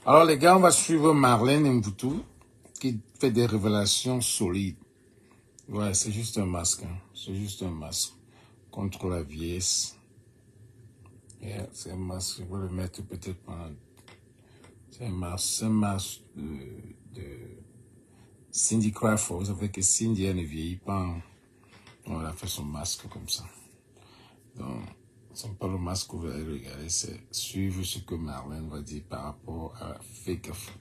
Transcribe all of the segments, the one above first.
Alors les gars, on va suivre Marlène Mboutou qui fait des révélations solides. Ouais, c'est juste un masque. Hein. C'est juste un masque contre la vieillesse. Yeah, c'est un masque. Je vais le mettre peut-être pendant... C'est un masque de Cindy Crawford. Vous savez que Cindy, elle ne vieillit pas. Hein. Donc, elle a fait son masque comme ça. Donc, ce n'est pas le masque que vous allez regarder, c'est suivre ce que Marlène va dire par rapport à Fake Food.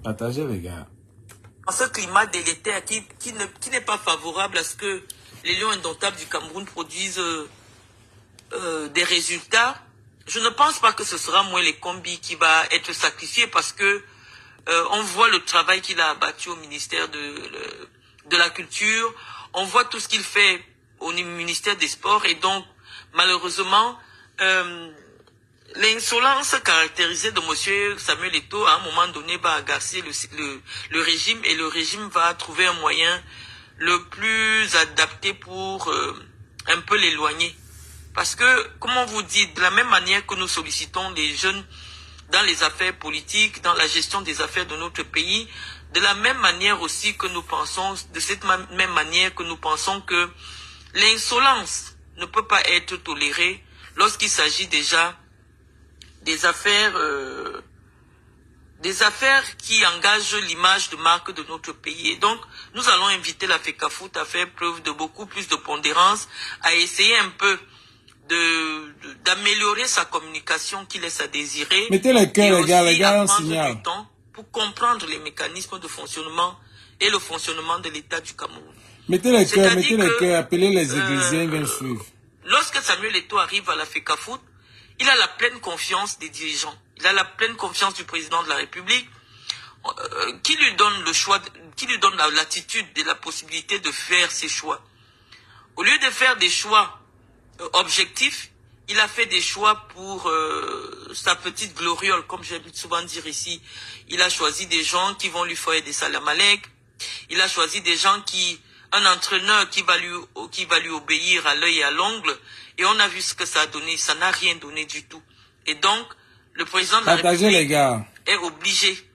Partagez les gars. Dans ce climat délétère qui n'est pas favorable à ce que les lions indomptables du Cameroun produisent des résultats, je ne pense pas que ce sera moi les combis qui va être sacrifié parce que on voit le travail qu'il a abattu au ministère de la Culture, on voit tout ce qu'il fait au ministère des Sports et donc malheureusement l'insolence caractérisée de M. Samuel Eto'o à un moment donné va agacer le régime et le régime va trouver un moyen le plus adapté pour un peu l'éloigner. Parce que, comme on vous dit, de la même manière que nous sollicitons les jeunes dans les affaires politiques, dans la gestion des affaires de notre pays, de la même manière aussi que nous pensons, de cette même manière que nous pensons que l'insolence ne peut pas être tolérée lorsqu'il s'agit déjà des affaires qui engagent l'image de marque de notre pays. Et donc, nous allons inviter la FECAFOOT à faire preuve de beaucoup plus de pondérance, à essayer un peu d'améliorer sa communication qui laisse à désirer. Mettez les cœurs, les gars, on prendre signale. du temps pour comprendre les mécanismes de fonctionnement et le fonctionnement de l'État du Cameroun. Mettez les cœurs, appelez les Égyptiens, viennent suivre. Lorsque Samuel Eto'o arrive à la FECAFOOT, il a la pleine confiance des dirigeants. Il a la pleine confiance du président de la République qui lui donne le choix, qui lui donne la latitude et la possibilité de faire ses choix. Au lieu de faire des choix objectifs, il a fait des choix pour sa petite gloriole, comme j'aime souvent dire ici. Il a choisi des gens qui vont lui faire des salamalek. Il a choisi des gens un entraîneur qui va lui obéir à l'œil et à l'ongle. Et on a vu ce que ça a donné. Ça n'a rien donné du tout. Et donc, le président de la République est obligé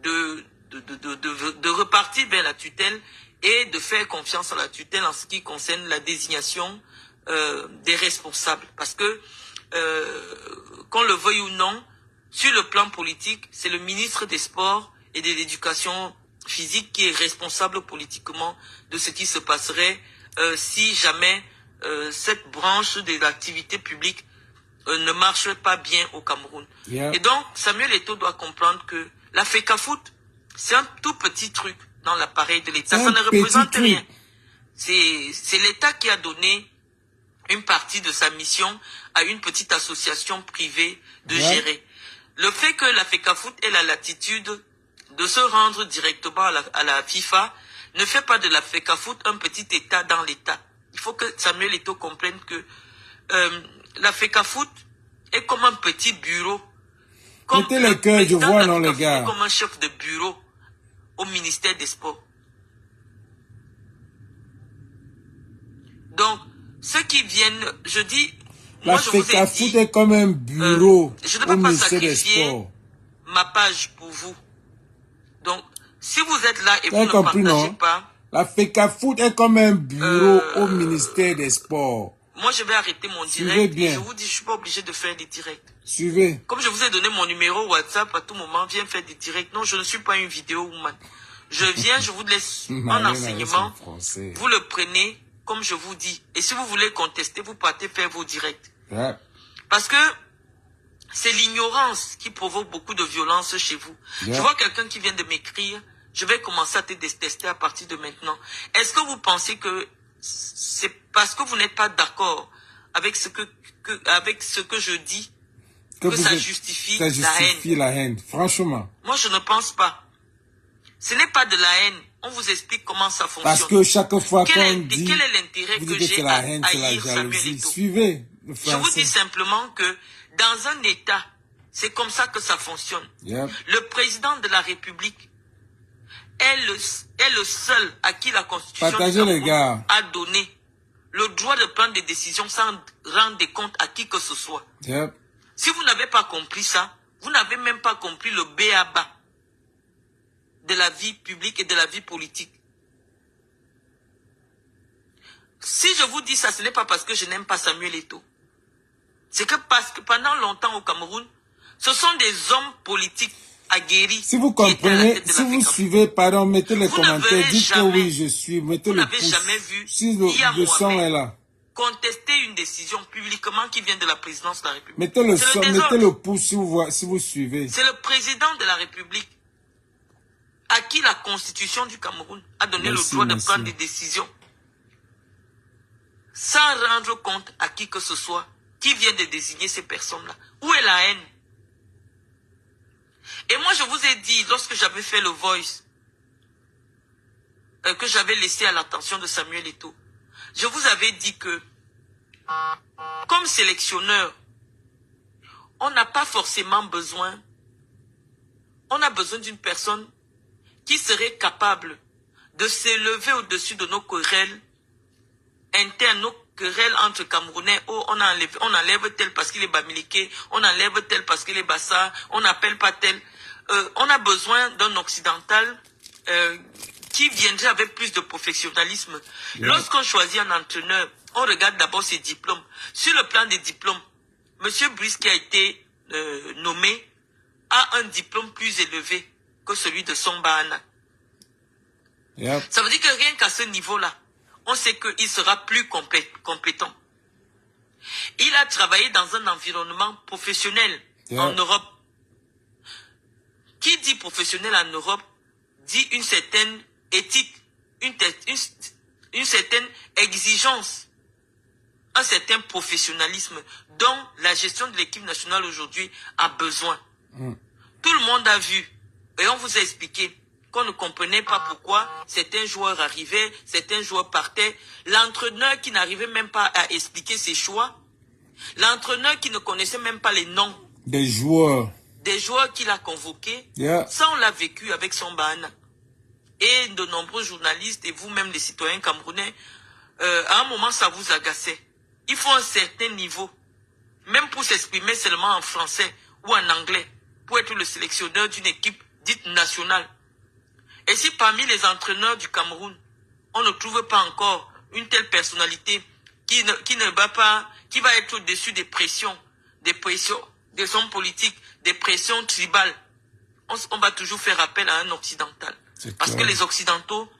de repartir vers la tutelle et de faire confiance à la tutelle en ce qui concerne la désignation des responsables. Parce que, qu'on le veuille ou non, sur le plan politique, c'est le ministre des Sports et de l'Éducation physique qui est responsable politiquement de ce qui se passerait si jamais cette branche de l'activité publique ne marche pas bien au Cameroun. Et donc, Samuel Eto'o doit comprendre que la FECAFOOT, c'est un tout petit truc dans l'appareil de l'État. Ça ne représente rien. C'est l'État qui a donné une partie de sa mission à une petite association privée de gérer. Le fait que la FECAFOOT ait la latitude de se rendre directement à la FIFA ne fait pas de la FECAFOOT un petit État dans l'État. Il faut que Samuel Eto'o comprenne que la FECAFOOT est comme un petit bureau. Mettez les cœurs, je vois, non, les gars. Comme un chef de bureau au ministère des Sports. Donc, ceux qui viennent, je dis... La FECAFOOT est comme un bureau je ne peux pas sacrifier ma page pour vous. Donc, si vous êtes là et vous ne partagez pas... La FECAFOOT est comme un bureau au ministère des Sports. Moi, je vais arrêter mon direct. Et je vous dis, je ne suis pas obligé de faire des directs. Suivez. Comme je vous ai donné mon numéro WhatsApp, à tout moment, viens faire des directs. Non, je ne suis pas une vidéo woman. Je viens, je vous laisse un enseignement. Vous le prenez comme je vous dis. Et si vous voulez contester, vous partez faire vos directs. Parce que c'est l'ignorance qui provoque beaucoup de violence chez vous. Je vois quelqu'un qui vient de m'écrire. Je vais commencer à te détester à partir de maintenant. Est-ce que vous pensez que c'est parce que vous n'êtes pas d'accord avec ce que je dis que ça justifie la haine? Franchement. Moi, je ne pense pas. Ce n'est pas de la haine. On vous explique comment ça fonctionne. Parce que chaque fois qu'on dit... Quel est l'intérêt que j'ai à haïr Samuel Eto'o? Suivez le français. Je vous dis simplement que dans un État, c'est comme ça que ça fonctionne. Le président de la République est le seul à qui la Constitution a donné le droit de prendre des décisions sans rendre compte à qui que ce soit. Yep. Si vous n'avez pas compris ça, vous n'avez même pas compris le b.a.-ba de la vie publique et de la vie politique. Si je vous dis ça, ce n'est pas parce que je n'aime pas Samuel Eto'o. C'est que parce que pendant longtemps au Cameroun, ce sont des hommes politiques aguerris. Si vous comprenez, si vous suivez, pardon, mettez les commentaires, dites que oui, je suis, mettez le pouce. Vous n'avez jamais vu si le son est là. Contester une décision publiquement qui vient de la présidence de la République. Mettez le son, mettez le pouce si vous suivez. C'est le président de la République à qui la constitution du Cameroun a donné le droit de prendre des décisions sans rendre compte à qui que ce soit qui vient de désigner ces personnes-là. Où est la haine? Et moi, je vous ai dit, lorsque j'avais fait le voice, que j'avais laissé à l'attention de Samuel Eto'o, je vous avais dit que, comme sélectionneur, on n'a pas forcément besoin, on a besoin d'une personne qui serait capable de s'élever au-dessus de nos querelles internes, nos querelles entre Camerounais. Oh, on enlève tel parce qu'il est bamiliqué, on enlève tel parce qu'il est bassa, on n'appelle pas tel. On a besoin d'un occidental qui viendrait avec plus de professionnalisme. Yeah. Lorsqu'on choisit un entraîneur, on regarde d'abord ses diplômes. Sur le plan des diplômes, M. Brice qui a été nommé a un diplôme plus élevé que celui de Sombana. Yeah. Ça veut dire que rien qu'à ce niveau-là, on sait qu'il sera plus compétent. Il a travaillé dans un environnement professionnel en Europe. Qui dit professionnel en Europe dit une certaine éthique, une certaine exigence, un certain professionnalisme dont la gestion de l'équipe nationale aujourd'hui a besoin. Tout le monde a vu et on vous a expliqué qu'on ne comprenait pas pourquoi certains joueurs arrivaient, certains joueurs partaient. L'entraîneur qui n'arrivait même pas à expliquer ses choix, l'entraîneur qui ne connaissait même pas les noms des joueurs qu'il a convoqués, ça on l'a vécu avec Sombana. Et de nombreux journalistes et vous-même les citoyens camerounais, à un moment ça vous agaçait. Il faut un certain niveau, même pour s'exprimer seulement en français ou en anglais, pour être le sélectionneur d'une équipe dite nationale. Et si parmi les entraîneurs du Cameroun, on ne trouve pas encore une telle personnalité qui va être au-dessus des pressions, des hommes politiques, des pressions tribales, on va toujours faire appel à un occidental. Parce que les occidentaux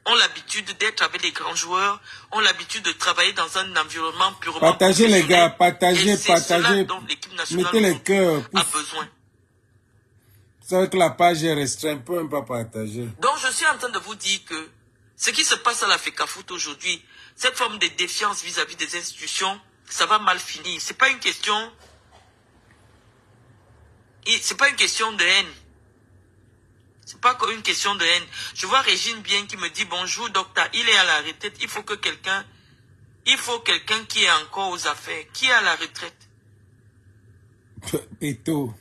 ont l'habitude d'être avec les grands joueurs, ont l'habitude de travailler dans un environnement purement partagez les gars, partagez. Mettez les cœurs. A besoin. C'est vrai que la page est restreinte, on ne peut pas partager. Donc je suis en train de vous dire que ce qui se passe à la FECAFOOT aujourd'hui, cette forme de défiance vis-à-vis des institutions, ça va mal finir. C'est pas une question de haine. C'est pas une question de haine. Je vois Régine Bien qui me dit bonjour docteur, il est à la retraite, il faut quelqu'un qui est encore aux affaires. Qui est à la retraite? Eto'o.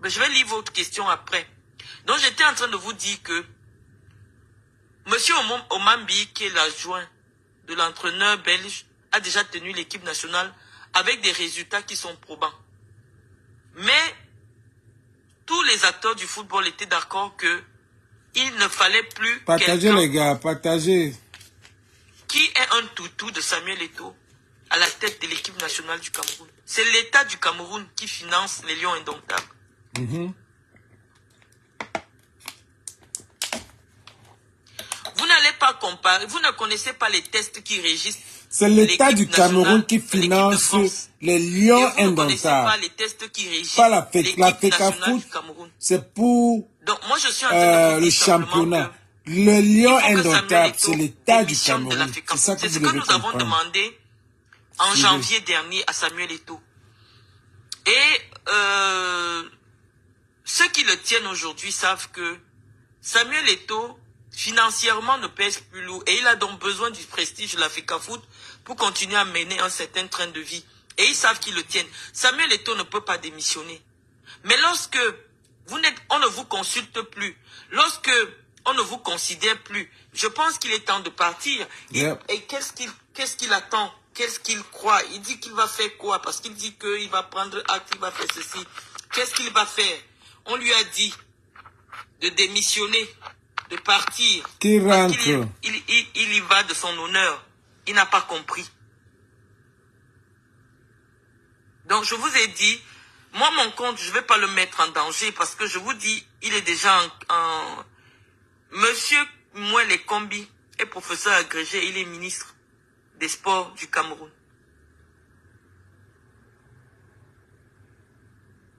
Mais je vais lire votre question après. Donc j'étais en train de vous dire que Monsieur Omambi, qui est l'adjoint de l'entraîneur belge, a déjà tenu l'équipe nationale avec des résultats qui sont probants. Mais tous les acteurs du football étaient d'accord que il ne fallait plus partagez les gars, partagez. Qui est un toutou de Samuel Eto'o à la tête de l'équipe nationale du Cameroun. C'est l'État du Cameroun qui finance les Lions indomptables. Vous n'allez pas comparer, vous ne connaissez pas les tests qui régissent. C'est l'État du Cameroun qui finance les Lions indomptables. Vous ne connaissez pas les tests qui régissent l'équipe nationale du Cameroun. C'est pour donc, moi, je suis en train de le championnat. Le Lion indomptable, c'est l'État du Cameroun. C'est ce que nous avons demandé en janvier dernier à Samuel Eto'o. Et ceux qui le tiennent aujourd'hui savent que Samuel Eto'o, financièrement, ne pèse plus lourd. Et il a donc besoin du prestige de la FECAFOOT pour continuer à mener un certain train de vie. Et ils savent qu'ils le tiennent. Samuel Eto'o ne peut pas démissionner. Mais lorsque on ne vous consulte plus, lorsque on ne vous considère plus, je pense qu'il est temps de partir. Et qu'est-ce qu'est-ce qu'il attend? Qu'est-ce qu'il croit? Il dit qu'il va faire quoi? Parce qu'il dit qu'il va prendre acte, il va faire ceci. Qu'est-ce qu'il va faire? On lui a dit de démissionner, de partir. Qui rentre? Il y va de son honneur. Il n'a pas compris. Donc je vous ai dit, moi mon compte, je ne vais pas le mettre en danger parce que je vous dis, il est déjà en... Monsieur Mouele Kombi est professeur agrégé, il est ministre des Sports du Cameroun.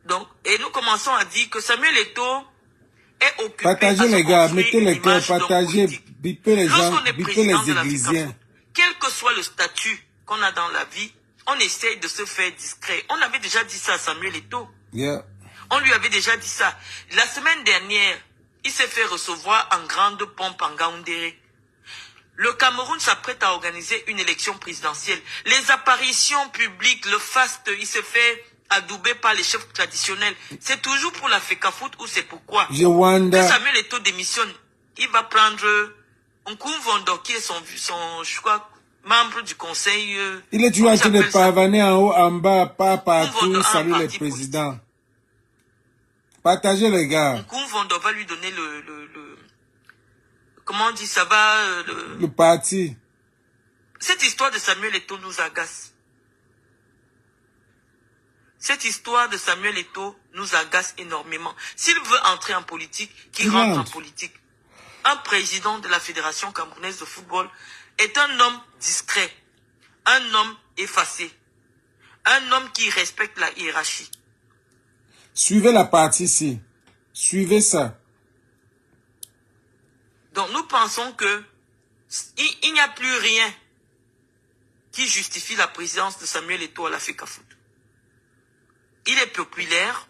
Donc, et nous commençons à dire que Samuel Eto'o est occupé partagez à se les gars, construire mettez une les cœurs, image d'homme partagez, politique. bipez les gens, Lorsqu'on est bipez président les de la églisiens. FECAFOOT, quel que soit le statut qu'on a dans la vie, on essaye de se faire discret. On avait déjà dit ça à Samuel Eto'o. Yeah. On lui avait déjà dit ça. La semaine dernière, il s'est fait recevoir en grande pompe en Gaoundéré. Le Cameroun s'apprête à organiser une élection présidentielle. Les apparitions publiques, le faste, il se fait adouber par les chefs traditionnels. C'est toujours pour la FECAFOOT ou c'est pourquoi que Samuel Eto'o démissionne. Il va prendre Nkoumvondo qui est son je crois, membre du conseil. Il est toujours en train de pavaner en haut, en bas, pas partout, salut les présidents. Politique. Partagez les gars. Nkoumvondo va lui donner comment on dit, ça va... le parti. Cette histoire de Samuel Eto'o nous agace. Cette histoire de Samuel Eto'o nous agace énormément. S'il veut entrer en politique, qu'il rentre en politique. Un président de la Fédération camerounaise de football est un homme discret, un homme effacé, un homme qui respecte la hiérarchie. Suivez la partie ici. Suivez ça. Donc nous pensons que il n'y a plus rien qui justifie la présidence de Samuel Eto'o à la FECAFOOT. Il est populaire,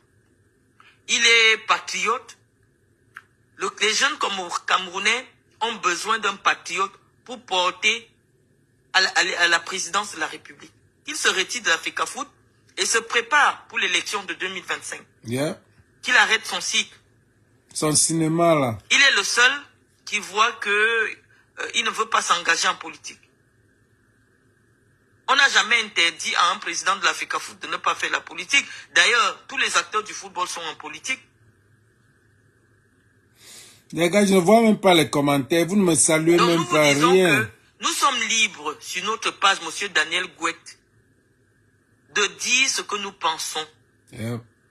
il est patriote. Les jeunes Camerounais ont besoin d'un patriote pour porter à la présidence de la République. Il se retire de la FECAFOOT et se prépare pour l'élection de 2025. Yeah. Qu'il arrête son cycle. Son cinéma là. Il est le seul qui voit que il ne veut pas s'engager en politique. On n'a jamais interdit à un président de la FECAFOOT de ne pas faire la politique. D'ailleurs, tous les acteurs du football sont en politique. Les gars, je ne vois même pas les commentaires. Vous ne me saluez donc, même pas, rien. Que nous sommes libres sur notre page, monsieur Daniel Gouette, de dire ce que nous pensons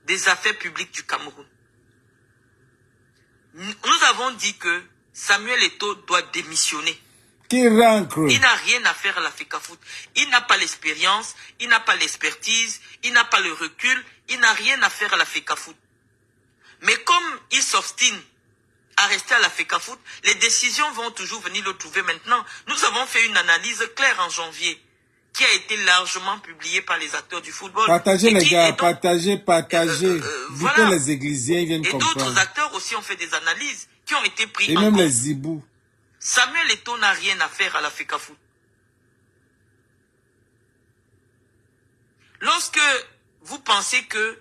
des affaires publiques du Cameroun. Nous avons dit que Samuel Eto'o doit démissionner. Qui rentre? Il n'a rien à faire à la FECAFOOT. Il n'a pas l'expérience, il n'a pas l'expertise, il n'a pas le recul, il n'a rien à faire à la FECAFOOT. Mais comme il s'obstine à rester à la FECAFOOT, les décisions vont toujours venir le trouver maintenant. Nous avons fait une analyse claire en janvier, qui a été largement publiée par les acteurs du football. Partagez les gars, partagez. Voilà. Les églisiens viennent comprendre. Et d'autres acteurs aussi ont fait des analyses qui ont été prises en compte. Et même les zibous. Samuel Eto'o n'a rien à faire à la FECAFOOT. Lorsque vous pensez que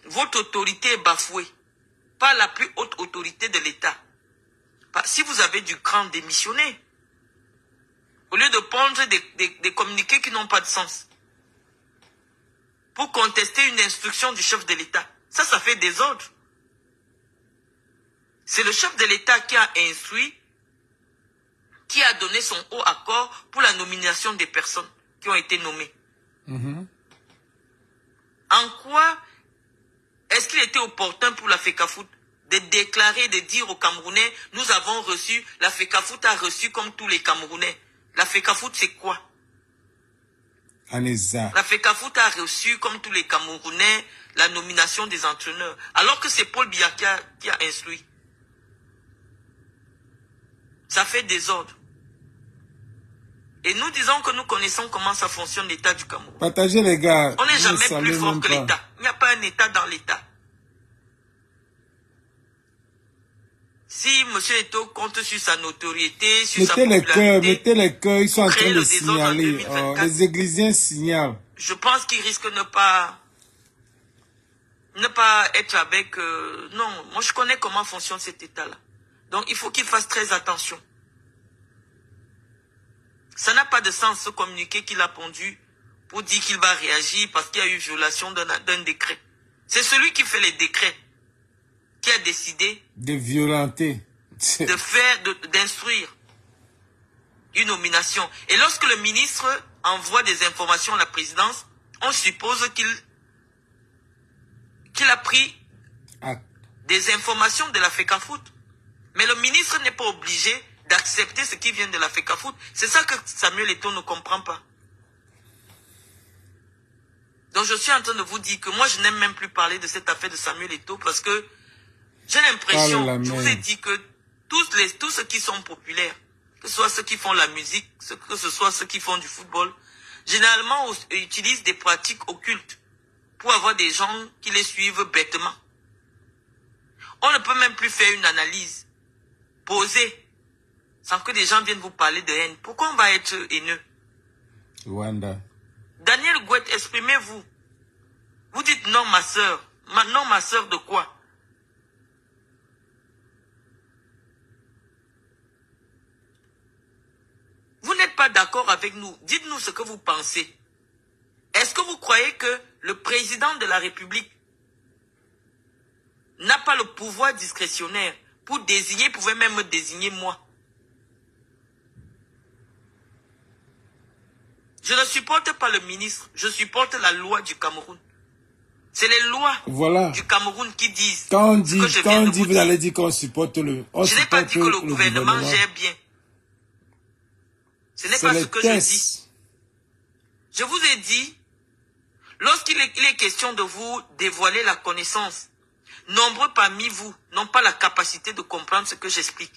votre autorité est bafouée par la plus haute autorité de l'État, si vous avez du cran, démissionnez. Au lieu de prendre des communiqués qui n'ont pas de sens pour contester une instruction du chef de l'État. Ça fait désordre. C'est le chef de l'État qui a instruit, qui a donné son haut accord pour la nomination des personnes qui ont été nommées. En quoi est-ce qu'il était opportun pour la FECAFOOT de déclarer, de dire aux Camerounais, nous avons reçu, la FECAFOOT a reçu comme tous les Camerounais. La FECAFOOT, c'est quoi? La FECAFOOT a reçu, comme tous les Camerounais, la nomination des entraîneurs. Alors que c'est Paul Biya qui a instruit. Ça fait désordre. Et nous disons que nous connaissons comment ça fonctionne l'État du Cameroun. Partagez les gars. On n'est jamais plus fort que l'État. Il n'y a pas un État dans l'État. Si M. Eto'o compte sur sa notoriété, sur sa popularité... Mettez les cœurs, ils sont en train de signaler. Les églisiens signalent. Je pense qu'il risque ne pas être avec... non, moi je connais comment fonctionne cet État-là. Donc il faut qu'il fasse très attention. Ça n'a pas de sens ce communiqué qu'il a pondu pour dire qu'il va réagir parce qu'il y a eu violation d'un décret. C'est celui qui fait les décrets qui a décidé de violenter, d'instruire une nomination. Et lorsque le ministre envoie des informations à la présidence, on suppose qu'il a pris des informations de la FECAFOOT. Mais le ministre n'est pas obligé d'accepter ce qui vient de la FECAFOOT. C'est ça que Samuel Eto'o ne comprend pas. Donc je suis en train de vous dire que moi je n'aime même plus parler de cette affaire de Samuel Eto'o parce que j'ai l'impression, je vous ai dit que tous ceux qui sont populaires, que ce soit ceux qui font la musique, que ce soit ceux qui font du football, généralement utilisent des pratiques occultes pour avoir des gens qui les suivent bêtement. On ne peut même plus faire une analyse posée sans que des gens viennent vous parler de haine. Pourquoi on va être haineux? Rwanda. Daniel Gouet, exprimez-vous. Vous dites non ma soeur. Non ma soeur de quoi? Vous n'êtes pas d'accord avec nous. Dites-nous ce que vous pensez. Est-ce que vous croyez que le président de la République n'a pas le pouvoir discrétionnaire pour désigner, pouvait même me désigner moi? Je ne supporte pas le ministre, je supporte la loi du Cameroun. C'est les lois du Cameroun qui disent. Quand on dit, vous allez dire qu'on supporte le... Je n'ai pas dit que le gouvernement gère bien. Ce n'est pas ce que je dis. Je vous ai dit, lorsqu'il est question de vous dévoiler la connaissance, nombreux parmi vous n'ont pas la capacité de comprendre ce que j'explique.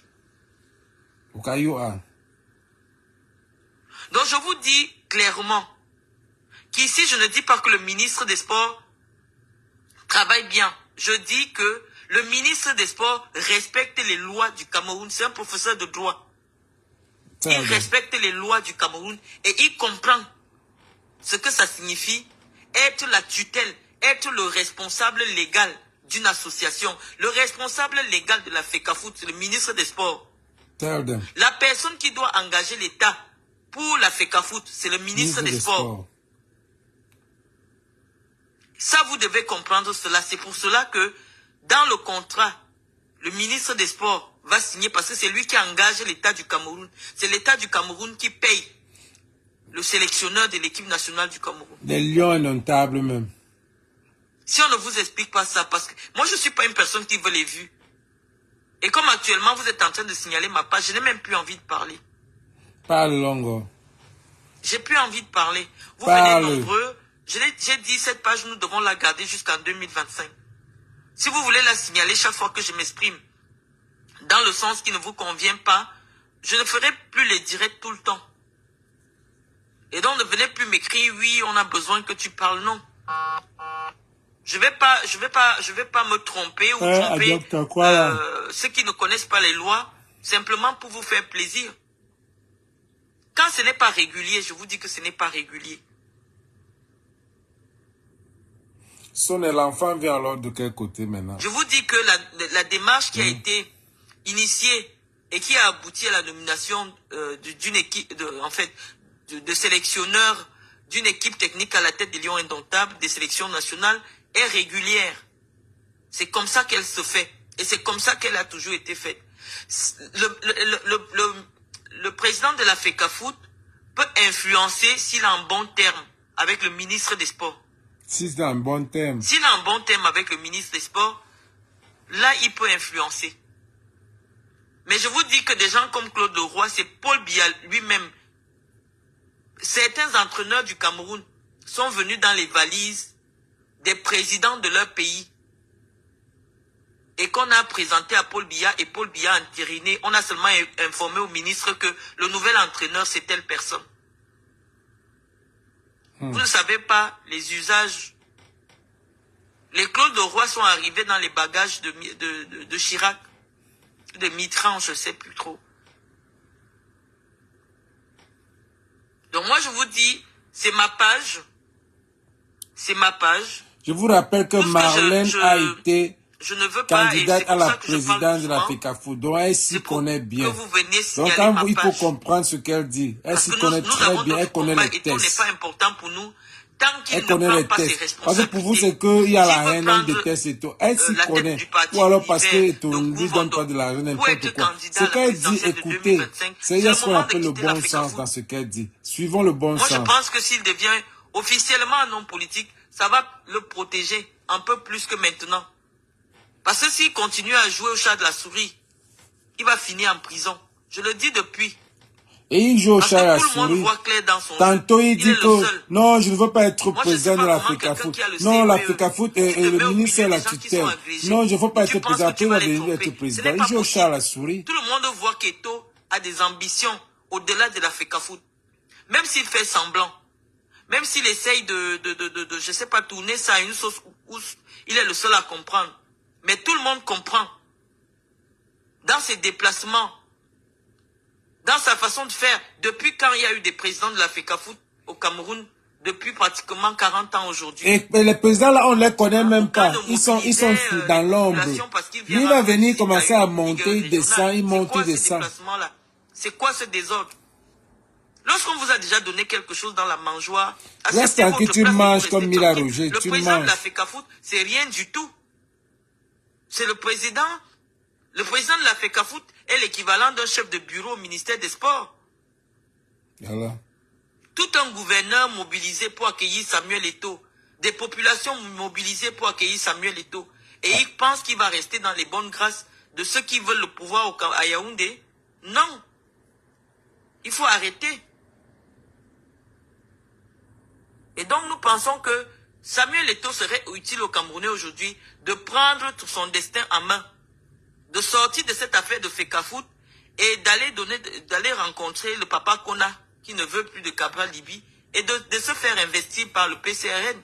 Donc je vous dis clairement qu'ici je ne dis pas que le ministre des Sports travaille bien. Je dis que le ministre des Sports respecte les lois du Cameroun. C'est un professeur de droit. Il respecte les lois du Cameroun et il comprend ce que ça signifie être la tutelle, être le responsable légal d'une association. Le responsable légal de la FECAFOOT, c'est le ministre des Sports. La personne qui doit engager l'État pour la FECAFOOT, c'est le ministre des Sports. Ça, vous devez comprendre cela. C'est pour cela que dans le contrat, le ministre des Sports va signer parce que c'est lui qui engage l'État du Cameroun. C'est l'État du Cameroun qui paye le sélectionneur de l'équipe nationale du Cameroun. Des lions indomptables même. Si on ne vous explique pas ça, parce que moi je ne suis pas une personne qui veut les vues. Et comme actuellement vous êtes en train de signaler ma page, je n'ai même plus envie de parler. Parle longo. J'ai plus envie de parler. Vous venez nombreux. J'ai dit cette page, nous devons la garder jusqu'en 2025. Si vous voulez la signaler chaque fois que je m'exprime dans le sens qui ne vous convient pas, je ne ferai plus les directs tout le temps. Et donc ne venez plus m'écrire, oui, on a besoin que tu parles, non. Je vais pas me tromper ou tromper ceux qui ne connaissent pas les lois, simplement pour vous faire plaisir. Quand ce n'est pas régulier, je vous dis que ce n'est pas régulier. L'enfant vient alors de quel côté maintenant? Je vous dis que la démarche qui a été initiée et qui a abouti à la nomination d'une équipe, de sélectionneurs d'une équipe technique à la tête des Lions Indomptables, des sélections nationales, est régulière. C'est comme ça qu'elle se fait. Et c'est comme ça qu'elle a toujours été faite. Le président de la FECAFOOT peut influencer s'il a un bon terme avec le ministre des Sports. S'il a un bon terme. S'il a un bon terme avec le ministre des Sports, là, il peut influencer. Mais je vous dis que des gens comme Claude Leroy, c'est Paul Biya lui-même. Certains entraîneurs du Cameroun sont venus dans les valises des présidents de leur pays. Et qu'on a présenté à Paul Biya, et Paul Biya a entériné, on a seulement informé au ministre que le nouvel entraîneur, c'est telle personne. Vous ne savez pas les usages. Les Claude Leroy sont arrivés dans les bagages de Chirac, de Mitterrand, je ne sais plus trop. Donc moi je vous dis, c'est ma page. C'est ma page. Je vous rappelle que Marlène a été je ne veux pas, et c'est candidate à pour la ça que je parle présidence de la doucement. FECAFOOT, donc elle s'y C'est pour connaît que bien. vous veniez Donc signaler ma il faut page. comprendre ce qu'elle dit. Elle Parce s'y que connaît nous très avons bien, elle notre connaît combat les et tout n'est tests. pas important pour nous tant qu'il Elle ne connaît prend les pas ses tests. Parce que pour vous, responsabilités. c'est qu'il y a S'il la veut haine, on prendre déteste et tout. Elle s'y la tête connaît. du parti Ou alors parce univers que de on ne lui donne pas Gouvernement de l'argent, pour n'importe être quoi. candidat Ce à la qu'elle dit, présidentielle de écoutez, 2025, c'est il y c'est a le ce qu'on moment de appelle le quitter la bon sens FECAFOOT. dans ce qu'elle dit. Suivons le bon Moi, je sens. pense que s'il devient officiellement un homme politique, ça va le protéger un peu plus que maintenant. Parce que s'il continue à jouer au chat de la souris, il va finir en prison. Je le dis depuis. Et il joue au Parce chat à que la tout le monde souris. voit clair dans son Tantôt, jeu. il Il dit est que le seul. non, je ne veux pas être Moi, je ne sais président de pas la comment quelqu'un FECAFOOT. qui a le Non, la CEE, FECAFOOT, tu te le mets au ministre milieu est la des gens qui sont tutelle. agrégés. Non, je ne veux pas Et tu être penses président. que tu Après, vas il les va devenir tromper. être Ce président. n'est Il pas joue au chat à la possible. souris. Tout le monde voit qu'Eto a des ambitions au-delà de la FECAFOOT. Même s'il fait semblant. Même s'il essaye je sais pas, tourner ça à une sauce où il est le seul à comprendre. Mais tout le monde comprend. Dans ses déplacements, dans sa façon de faire, depuis quand il y a eu des présidents de la FECAFOOT au Cameroun, depuis pratiquement 40 ans aujourd'hui. Et les présidents là, on les connaît même Aucun pas. ne Ils sont mobilisait dans les l'ombre. populations parce qu'il Lui vient il va rendre venir visite commencer à à une ligue monter, il descend, régionale. il C'est monte, quoi il ces descend. déplacements-là? C'est quoi ce désordre? Lorsqu'on vous a déjà donné quelque chose dans la mangeoire, Reste acceptez tranquille, votre tu place et vous manges restez comme Mila tranquille. Roger, Le tu président de la manges. FECAFOOT, c'est rien du tout. C'est le président. Le président de la FECAFOOT est l'équivalent d'un chef de bureau au ministère des Sports. Voilà. Tout un gouverneur mobilisé pour accueillir Samuel Eto'o. Des populations mobilisées pour accueillir Samuel Eto'o. Et il pense qu'il va rester dans les bonnes grâces de ceux qui veulent le pouvoir à Yaoundé. Non. Il faut arrêter. Et donc nous pensons que Samuel Eto'o serait utile aux Camerounais aujourd'hui de prendre tout son destin en main. De sortir de cette affaire de FECAFOOT et d'aller rencontrer le papa Kona qui ne veut plus de Cabral Libye et de se faire investir par le PCRN.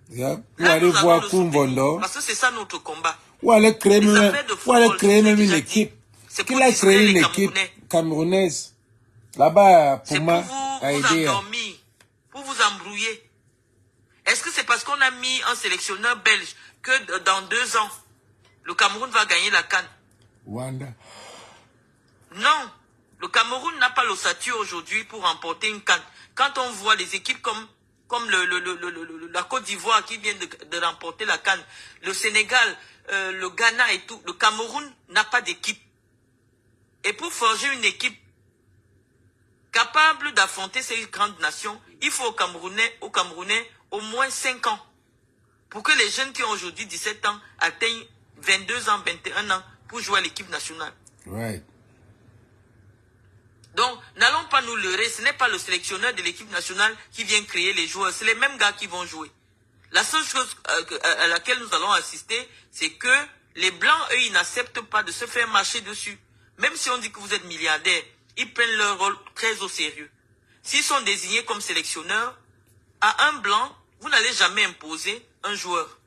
Yeah. Ou Là, aller nous allons voir le soutenir, Kumbondo. parce que c'est ça notre combat. Ou aller créer Les même, affaires de ou aller football, créer je vous ai même une déjà équipe. dit, c'est Qu'il pour a distraire créé une les équipe Camerounais. camerounaise. Là-bas, pour C'est moi, pour vous a aidé. endormir, pour vous embrouiller. Est-ce que c'est parce qu'on a mis un sélectionneur belge que dans 2 ans, le Cameroun va gagner la CAN? Wanda. Non. Le Cameroun n'a pas l'ossature aujourd'hui pour remporter une CAN. Quand on voit les équipes comme la Côte d'Ivoire qui vient de remporter la CAN, le Sénégal, le Ghana et tout, le Cameroun n'a pas d'équipe. Et pour forger une équipe capable d'affronter ces grandes nations, il faut aux Camerounais au moins 5 ans. Pour que les jeunes qui ont aujourd'hui 17 ans atteignent 22 ans, 21 ans pour jouer à l'équipe nationale. Right. Donc, n'allons pas nous leurrer, ce n'est pas le sélectionneur de l'équipe nationale qui vient créer les joueurs, c'est les mêmes gars qui vont jouer. La seule chose à laquelle nous allons assister, c'est que les Blancs, eux, ils n'acceptent pas de se faire marcher dessus. Même si on dit que vous êtes milliardaire, ils prennent leur rôle très au sérieux. S'ils sont désignés comme sélectionneurs, à un Blanc, vous n'allez jamais imposer un joueur.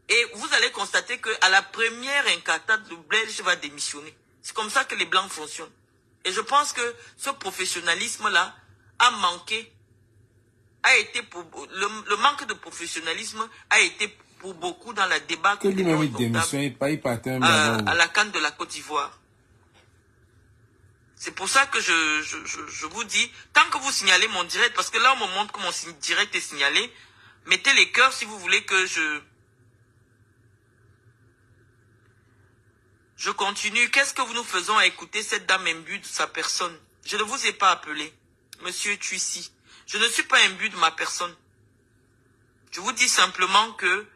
Et vous allez constater qu'à la première incartade, le Belge va démissionner. C'est comme ça que les Blancs fonctionnent. Et je pense que ce professionnalisme-là a manqué, le manque de professionnalisme a été pour beaucoup dans la débat Que lui-même il démissionne, il partait même à la CAN de la Côte d'Ivoire. C'est pour ça que je vous dis, tant que vous signalez mon direct, parce que là on me montre que mon direct est signalé, mettez les cœurs si vous voulez que je continue. Qu'est-ce que nous faisons à écouter cette dame imbue de sa personne? Je ne vous ai pas appelé, Monsieur Tuissi. Je ne suis pas imbu de ma personne. Je vous dis simplement que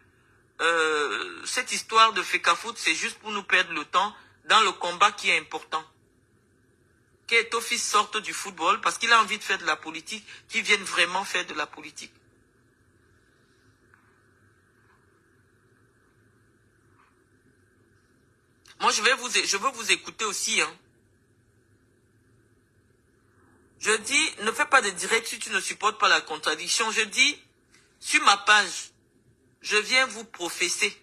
cette histoire de FECAFOOT, c'est juste pour nous perdre le temps dans le combat qui est important. Qu'Eto fils sorte du football parce qu'il a envie de faire de la politique, qu'il vienne vraiment faire de la politique. Moi, je veux vous écouter aussi. Hein. Je dis, ne fais pas de direct si tu ne supportes pas la contradiction. Je dis, sur ma page, je viens vous professer.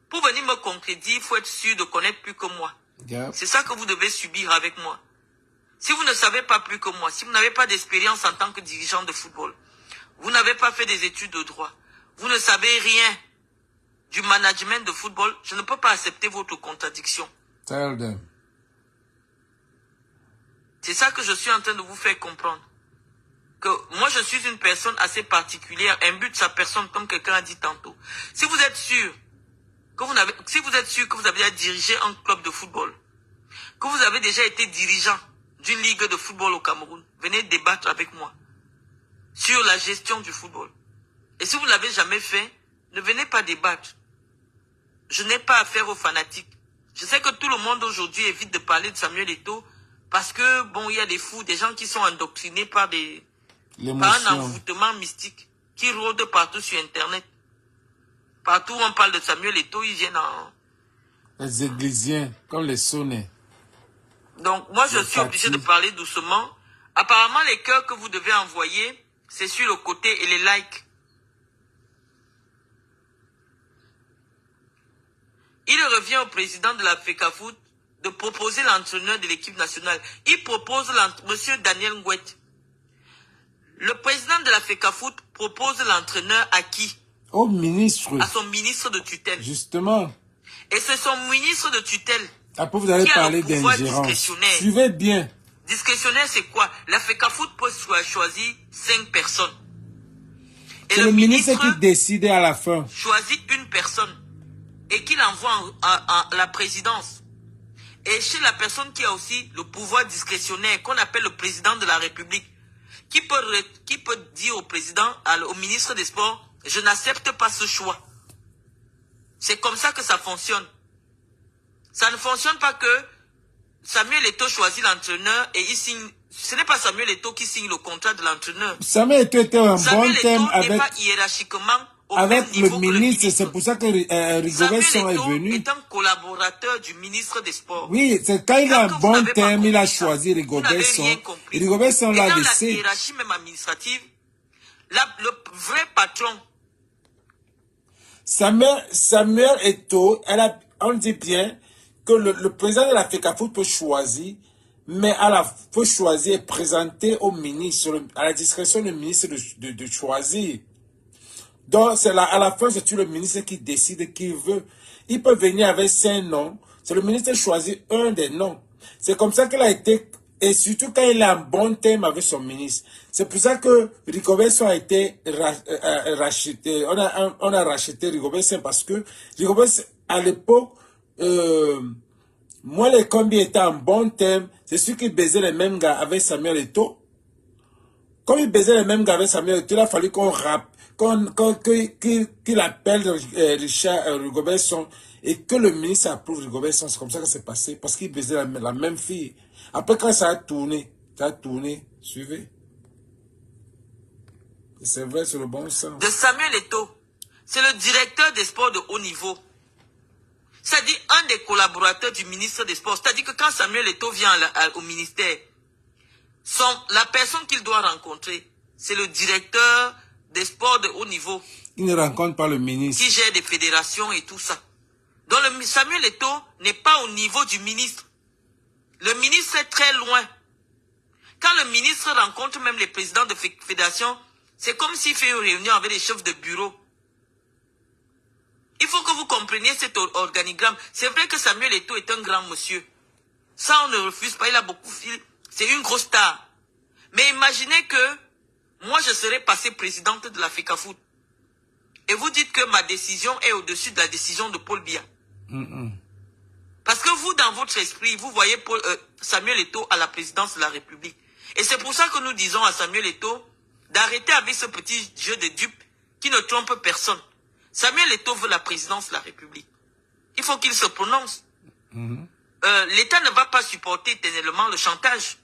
Pour venir me contredire, il faut être sûr de connaître plus que moi. Yeah. C'est ça que vous devez subir avec moi. Si vous ne savez pas plus que moi, si vous n'avez pas d'expérience en tant que dirigeant de football, vous n'avez pas fait des études de droit, vous ne savez rien du management de football, je ne peux pas accepter votre contradiction. Tell them. C'est ça que je suis en train de vous faire comprendre. Que moi, je suis une personne assez particulière, imbue de sa personne, comme quelqu'un a dit tantôt. Si vous êtes sûr que vous avez déjà dirigé un club de football, que vous avez déjà été dirigeant d'une ligue de football au Cameroun, venez débattre avec moi sur la gestion du football. Et si vous ne l'avez jamais fait, ne venez pas débattre. Je n'ai pas affaire aux fanatiques. Je sais que tout le monde aujourd'hui évite de parler de Samuel Eto'o parce que, bon, il y a des fous, des gens qui sont endoctrinés par un envoûtement mystique qui rôde partout sur Internet. Partout où on parle de Samuel Eto'o, ils viennent en... Les églisiens, comme les sonnets. Donc, moi, je suis obligé de parler doucement. Apparemment, les cœurs que vous devez envoyer, c'est sur le côté et les likes. Il revient au président de la FECAFOOT de proposer l'entraîneur de l'équipe nationale. Il propose M. Daniel Ngouet. Le président de la FECAFOOT propose l'entraîneur à qui? Au ministre. À son ministre de tutelle. Justement. Et c'est son ministre de tutelle. Après, vous allez parler d'ingérence. Suivez bien. Discrétionnaire, c'est quoi? La FECAFOOT peut choisir 5 personnes. C'est le ministre qui décide à la fin. Choisit une personne et qu'il envoie à la présidence. Et chez la personne qui a aussi le pouvoir discrétionnaire, qu'on appelle le président de la République, qui peut dire au président, au ministre des Sports, je n'accepte pas ce choix. C'est comme ça que ça fonctionne. Ça ne fonctionne pas que Samuel Eto'o choisit l'entraîneur et il signe. Ce n'est pas Samuel Eto'o qui signe le contrat de l'entraîneur. Samuel Eto'o était un bon thème avec, pas hiérarchiquement avec le ministre. C'est pour ça que Rigobert Song est venu. Samuel Eto'o est un collaborateur du ministre des Sports. Oui, c'est quand il a un bon thème, il a choisi Rigobert Song. Et Rigobert Song l'a laissé. Dans la hiérarchie même administrative, le vrai patron. Samuel Eto'o, on dit bien que le président de la FECAFOOT peut choisir, mais peut choisir et présenter au ministre, à la discrétion du ministre de choisir. Donc, à la fin, c'est toujours le ministre qui décide qui veut. Il peut venir avec 5 noms. C'est le ministre qui choisit un des noms. C'est comme ça qu'il a été, et surtout quand il a un bon thème avec son ministre. C'est pour ça que Rigobert Song a été racheté. On a racheté Rigobert Song parce que Rigobert Song, à l'époque, moi, les combis étaient en bon thème. C'est sûr qu'il baisait les mêmes gars avec Samuel Eto'o. Comme il baisait les mêmes gars avec Samuel Eto'o, il a fallu qu'on rappe, qu'il appelle Rigobert Song et que le ministre approuve Rigobert Song. C'est comme ça que c'est passé. Parce qu'il baisait la même fille. Après, quand ça a tourné, suivez. C'est vrai, c'est le bon sens. De Samuel Eto'o, c'est le directeur des sports de haut niveau. C'est-à-dire un des collaborateurs du ministre des Sports. C'est-à-dire que quand Samuel Eto'o vient au ministère, la personne qu'il doit rencontrer, c'est le directeur des sports de haut niveau. Il ne rencontre pas le ministre. Qui gère des fédérations et tout ça. Donc Samuel Eto'o n'est pas au niveau du ministre. Le ministre est très loin. Quand le ministre rencontre même les présidents de fédération, c'est comme s'il fait une réunion avec les chefs de bureau. Il faut que vous compreniez cet organigramme. C'est vrai que Samuel Eto'o est un grand monsieur. Ça, on ne refuse pas. Il a beaucoup fait. C'est une grosse star. Mais imaginez que moi, je serais passé présidente de la FECAFOOT. Et vous dites que ma décision est au-dessus de la décision de Paul Biya. Parce que vous, dans votre esprit, vous voyez Samuel Eto'o à la présidence de la République. Et c'est pour ça que nous disons à Samuel Eto'o d'arrêter avec ce petit jeu de dupes qui ne trompe personne. Samuel Eto'o veut la présidence de la République. Il faut qu'il se prononce. L'État ne va pas supporter éternellement le chantage.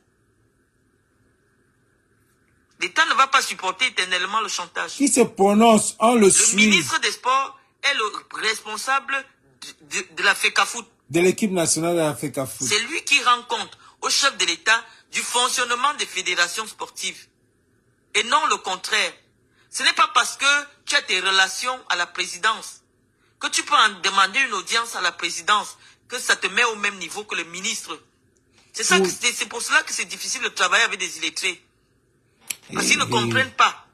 L'État ne va pas supporter éternellement le chantage. Qui se prononce, on le suit. Le ministre des Sports est le responsable de la FECAFOOT. De l'équipe nationale de la FECAFOOT. C'est lui qui rend compte au chef de l'État du fonctionnement des fédérations sportives. Et non le contraire. Ce n'est pas parce que tu as tes relations à la présidence que tu peux en demander une audience à la présidence que ça te met au même niveau que le ministre. C'est pour cela que c'est difficile de travailler avec des illettrés. Parce qu'ils ne comprennent pas.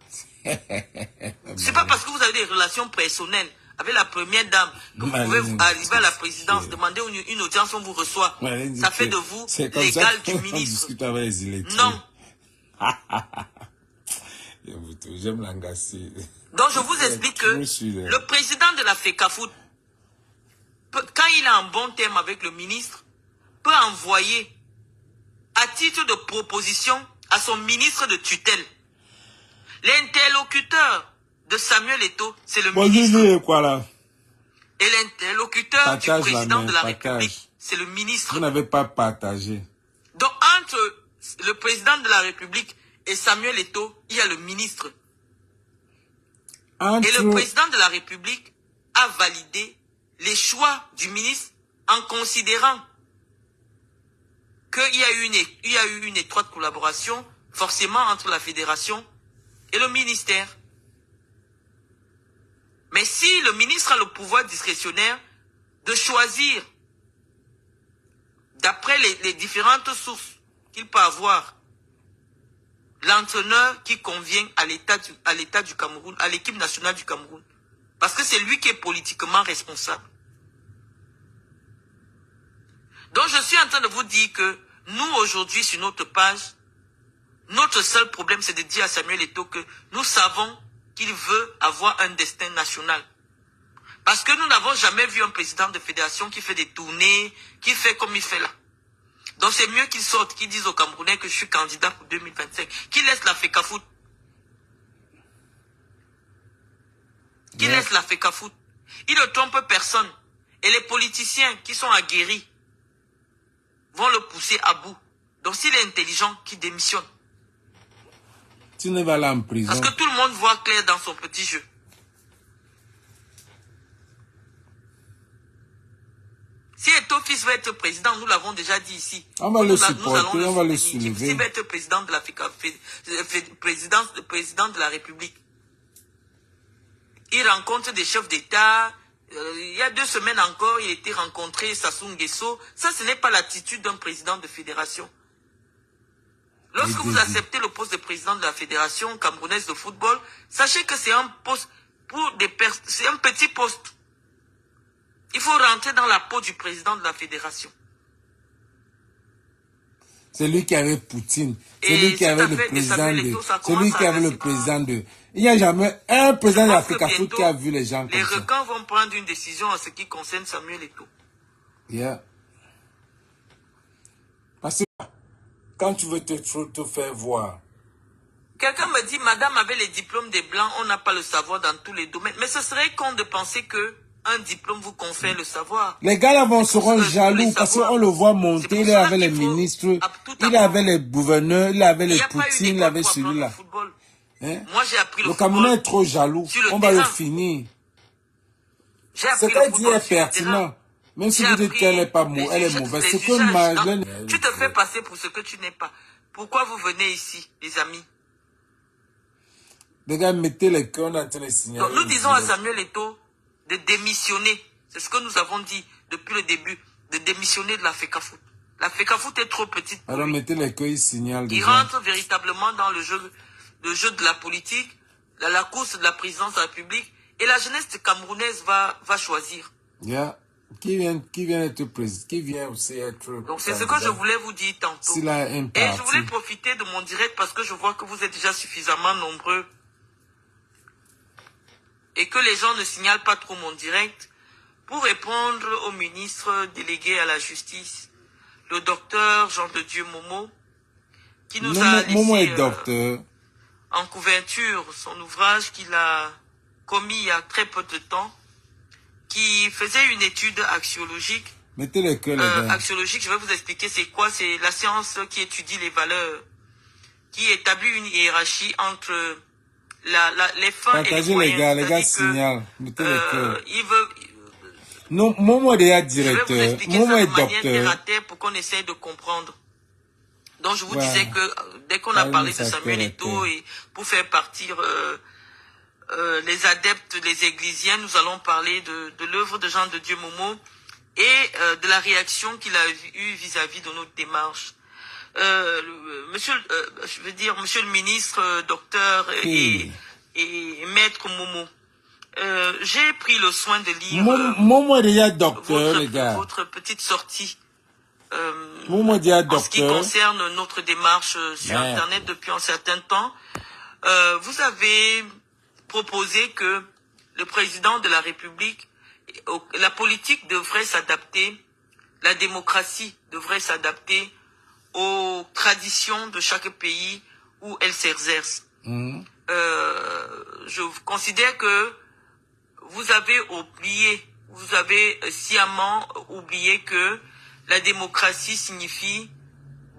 C'est pas parce que vous avez des relations personnelles avec la première dame, que vous pouvez arriver à la présidence, demander une audience, on vous reçoit. Ça fait de vous l'égal du ministre. Non. J'aime l'engasser. Donc je vous explique que le président de la FECAFOOT, quand il a un bon terme avec le ministre, peut envoyer à titre de proposition à son ministre de tutelle. L'interlocuteur de Samuel Eto'o, c'est le ministre. Et l'interlocuteur du président de la République, c'est le ministre. Vous n'avez pas partagé. Donc entre le président de la République et Samuel Eto'o, il y a le ministre. Et le président de la République a validé les choix du ministre en considérant qu'il y a eu une étroite collaboration forcément entre la fédération et le ministère. Mais si le ministre a le pouvoir discrétionnaire de choisir, d'après les différentes sources qu'il peut avoir, l'entraîneur qui convient à l'État du Cameroun, à l'équipe nationale du Cameroun, parce que c'est lui qui est politiquement responsable. Donc je suis en train de vous dire que nous aujourd'hui sur notre page, notre seul problème c'est de dire à Samuel Eto'o que nous savons qu'il veut avoir un destin national. Parce que nous n'avons jamais vu un président de fédération qui fait des tournées, qui fait comme il fait là. Donc c'est mieux qu'il sorte, qu'il dise aux Camerounais que je suis candidat pour 2025. Qu'il laisse la FECAFOOT. Qu'il laisse la FECAFOOT. Il ne trompe personne. Et les politiciens qui sont aguerris vont le pousser à bout. Donc s'il est intelligent, qu'il démissionne. Tu ne vas aller en prison. Parce que tout le monde voit clair dans son petit jeu. Si Eto'o fils va être président, nous l'avons déjà dit ici. On va le supporter, on va le soulever. S'il va être président de président de la République, il rencontre des chefs d'État. Il y a 2 semaines encore, il a été rencontré Sassou Nguesso. Ça, ce n'est pas l'attitude d'un président de fédération. Lorsque vous acceptez le poste de président de la Fédération camerounaise de football, sachez que c'est un poste pour des personnes, c'est un petit poste. Il faut rentrer dans la peau du président de la fédération. C'est lui qui avait Poutine. C'est lui qui avait le président de... C'est lui qui avait le président de... Il n'y a jamais un président de la FECAFOOT qui a vu les gens comme ça. Les requins vont prendre une décision en ce qui concerne Samuel Eto'o. Yeah. Parce que quand tu veux te faire voir... Quelqu'un me dit, madame avait les diplômes des Blancs, on n'a pas le savoir dans tous les domaines. Mais ce serait con de penser que un diplôme vous confère le savoir. Les gars là seront jaloux parce qu'on le voit monter, il avait les ministres, il avait les gouverneurs, il avait les Poutine, il avait celui-là. Hein? Moi j'ai appris le football. Le Cameroun est trop jaloux, on va le finir. Ce qu'elle dit est pertinent. Même si vous dites qu'elle n'est pas mauvaise, elle est mauvaise. C'est que Marlène... Tu te fais passer pour ce que tu n'es pas. Pourquoi vous venez ici, les amis? Les gars, mettez les cœurs dans les signaux. Donc nous disons à Samuel Eto'o de démissionner. C'est ce que nous avons dit depuis le début. De démissionner de la FECAFOOT. La FECAFOOT est trop petite pour alors lui. Mettez les cœurs, il signale. Il rentre véritablement dans le jeu de la politique, la course de la présidence de la République. Et la jeunesse camerounaise va choisir. Yeah. Qui vient être président, qui vient aussi être... Donc c'est ce que je voulais vous dire tantôt. Et je voulais profiter de mon direct parce que je vois que vous êtes déjà suffisamment nombreux. Et que les gens ne signalent pas trop mon direct, pour répondre au ministre délégué à la justice, le docteur Jean de Dieu Momo, qui nous a laissé en couverture son ouvrage qu'il a commis il y a très peu de temps, qui faisait une étude axiologique. Mettez les cœurs, axiologique, je vais vous expliquer c'est quoi. C'est la science qui étudie les valeurs, qui établit une hiérarchie entre les fins partagez et les moyens. Les gars signalent. Mettez les cœurs. Il veut... Non, Momo est déjà directeur. Momo est docteur. Pour qu'on essaye de comprendre. Donc je vous disais que dès qu'on a parlé de Samuel Eto'o et pour faire partir les adeptes, les églisiens, nous allons parler de l'œuvre de Jean de Dieu Momo et de la réaction qu'il a eue vis-à-vis de notre démarche. Monsieur le ministre, docteur et maître Momo, J'ai pris le soin de lire Moi, déjà docteur, les gars. votre petite sortie Moi, déjà en ce qui docteur. concerne notre démarche sur Internet depuis un certain temps. Vous avez proposé que le président de la République, la politique devrait s'adapter, la démocratie devrait s'adapter aux traditions de chaque pays où elle s'exerce. Je considère que vous avez sciemment oublié que la démocratie signifie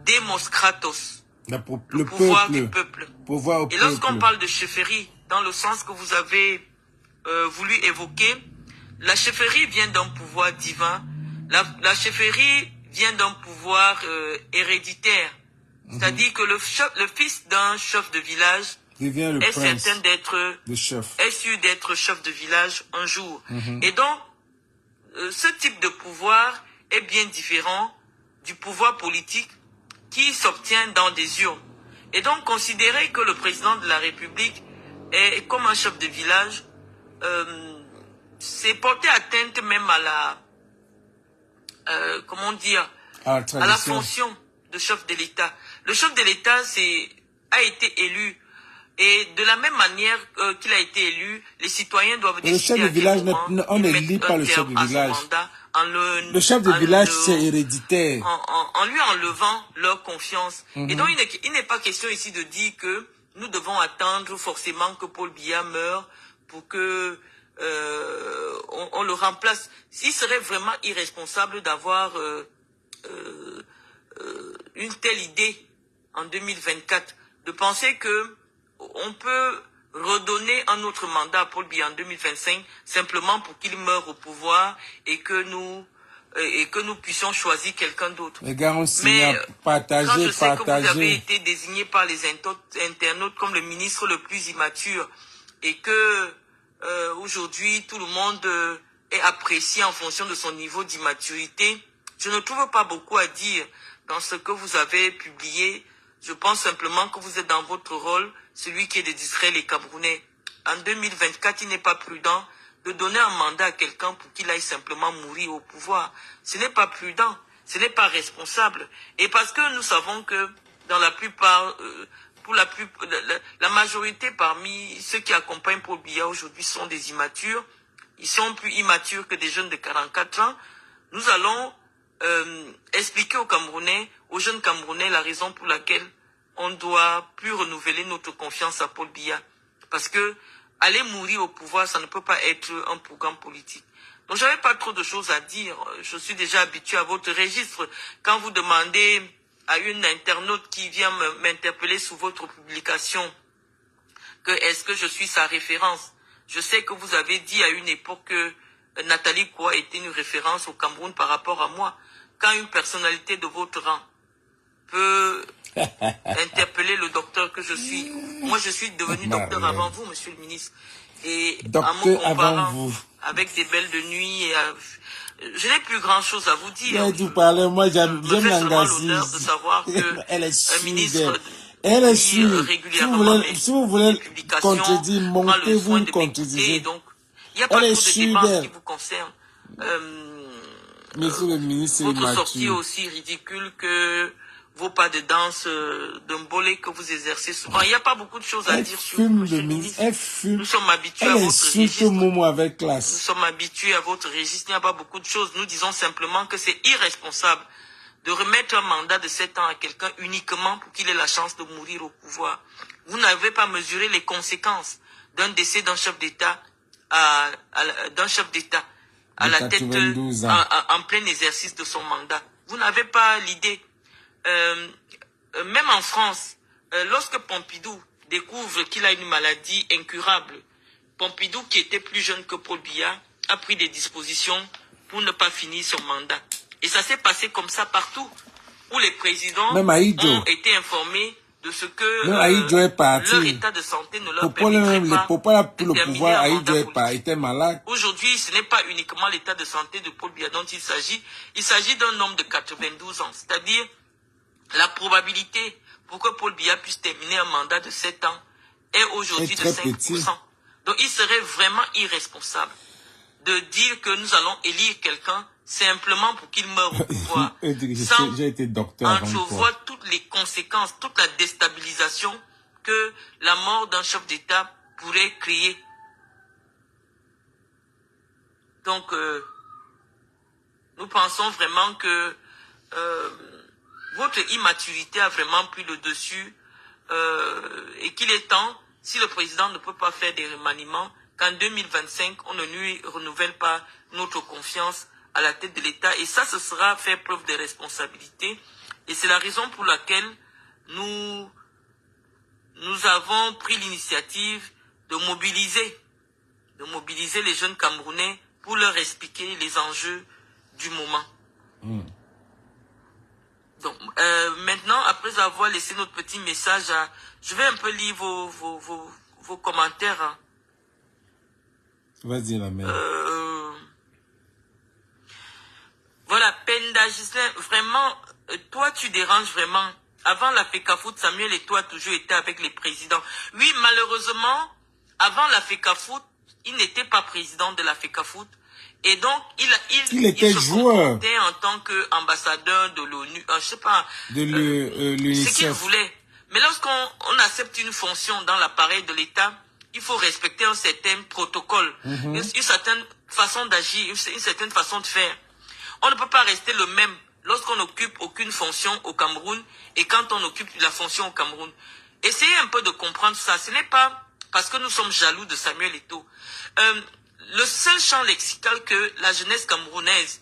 Demos Kratos, le pouvoir du peuple. Et lorsqu'on parle de chefferie, dans le sens que vous avez voulu évoquer, la chefferie vient d'un pouvoir divin, la chefferie vient d'un pouvoir héréditaire. C'est-à-dire que le fils d'un chef de village est certain est sûr d'être chef de village un jour. Et donc, ce type de pouvoir est bien différent du pouvoir politique qui s'obtient dans des urnes. Et donc, considérer que le président de la République est comme un chef de village, c'est porter atteinte même à la, à la fonction de chef de l'État. Le chef de l'État a été élu. Et de la même manière qu'il a été élu, les citoyens doivent décider. Le chef de village, on n'élit pas le chef de village. Le chef de village, c'est héréditaire. En lui enlevant leur confiance. Et donc, il n'est pas question ici de dire que nous devons attendre forcément que Paul Biya meure pour que on le remplace. Il serait vraiment irresponsable d'avoir une telle idée en 2024, de penser que on peut redonner un autre mandat à Paul Biya en 2025 simplement pour qu'il meure au pouvoir et que nous puissions choisir quelqu'un d'autre. Les gars, on Mais partager, quand je sais que vous avez été désigné par les internautes comme le ministre le plus immature et que aujourd'hui tout le monde est apprécié en fonction de son niveau d'immaturité, je ne trouve pas beaucoup à dire dans ce que vous avez publié. Je pense simplement que vous êtes dans votre rôle, celui qui est de distraire les Camerounais. En 2024, il n'est pas prudent de donner un mandat à quelqu'un pour qu'il aille simplement mourir au pouvoir. Ce n'est pas prudent, ce n'est pas responsable. Et parce que nous savons que dans la plupart, la majorité parmi ceux qui accompagnent Paul Biya aujourd'hui sont des immatures. Ils sont plus immatures que des jeunes de 44 ans. Nous allons expliquer aux jeunes Camerounais la raison pour laquelle on ne doit plus renouveler notre confiance à Paul Biya. Parce que aller mourir au pouvoir, ça ne peut pas être un programme politique. Donc, j'avais pas trop de choses à dire. Je suis déjà habitué à votre registre. Quand vous demandez à une internaute qui vient m'interpeller sous votre publication que est-ce que je suis sa référence, je sais que vous avez dit à une époque que Nathalie Koua était une référence au Cameroun par rapport à moi. Quand une personnalité de votre rang peut interpeller le docteur que je suis, moi je suis devenu docteur avant vous, monsieur le ministre, et docteur en me comparant avant vous, avec des belles de nuit, je n'ai plus grand chose à vous dire. Moi j'aime l'honneur de savoir que elle est un ministre elle est sûre. régulièrement Si vous voulez contredire, montez-vous une contredisez. Donc, il n'y a pas trop de débat qui vous concerne. Monsieur le ministre, votre sortie est aussi ridicule que vos pas de danse d'un bolé que vous exercez souvent. Il n'y a pas beaucoup de choses à dire sur vous, monsieur le ministre. Nous sommes habitués à votre registre. Avec classe. Nous sommes habitués à votre registre. Il n'y a pas beaucoup de choses. Nous disons simplement que c'est irresponsable de remettre un mandat de 7 ans à quelqu'un uniquement pour qu'il ait la chance de mourir au pouvoir. Vous n'avez pas mesuré les conséquences d'un décès d'un chef d'État à la tête en plein exercice de son mandat. Vous n'avez pas l'idée. Même en France, lorsque Pompidou découvre qu'il a une maladie incurable, Pompidou, qui était plus jeune que Paul Biya, a pris des dispositions pour ne pas finir son mandat. Et ça s'est passé comme ça partout, où les présidents ont été informés de ce que leur état de santé ne leur permettrait pas de terminer un mandat politique. Aujourd'hui, ce n'est pas uniquement l'état de santé de Paul Biya dont il s'agit d'un homme de 92 ans, c'est-à-dire la probabilité pour que Paul Biya puisse terminer un mandat de 7 ans est aujourd'hui de 5%. Donc il serait vraiment irresponsable de dire que nous allons élire quelqu'un simplement pour qu'il meure au pouvoir, sans J'ai été docteur avant toi. entrevoir toutes les conséquences, toute la déstabilisation que la mort d'un chef d'État pourrait créer. Donc, nous pensons vraiment que votre immaturité a vraiment pris le dessus et qu'il est temps, si le président ne peut pas faire des remaniements, qu'en 2025, on ne lui renouvelle pas notre confiance à la tête de l'État. Et ça, ce sera faire preuve de responsabilité. Et c'est la raison pour laquelle nous avons pris l'initiative de mobiliser les jeunes Camerounais pour leur expliquer les enjeux du moment. Donc, maintenant, après avoir laissé notre petit message, je vais un peu lire vos commentaires. Hein. Vas-y, la mère. Voilà, Penda Gislain, vraiment, toi, tu déranges vraiment. Avant la FECAFOOT, Samuel et toi, toujours été avec les présidents. Oui, malheureusement, avant la FECAFOOT, il n'était pas président de la FECAFOOT. Et donc, il était se joueur comportait en tant qu'ambassadeur de l'ONU, je sais pas, de l'UNICEF. Ce qu'il voulait. Mais lorsqu'on accepte une fonction dans l'appareil de l'État, il faut respecter un certain protocole, une certaine façon d'agir, une certaine façon de faire. On ne peut pas rester le même lorsqu'on n'occupe aucune fonction au Cameroun et quand on occupe la fonction au Cameroun. Essayez un peu de comprendre ça. Ce n'est pas parce que nous sommes jaloux de Samuel Eto'o. Le seul champ lexical que la jeunesse camerounaise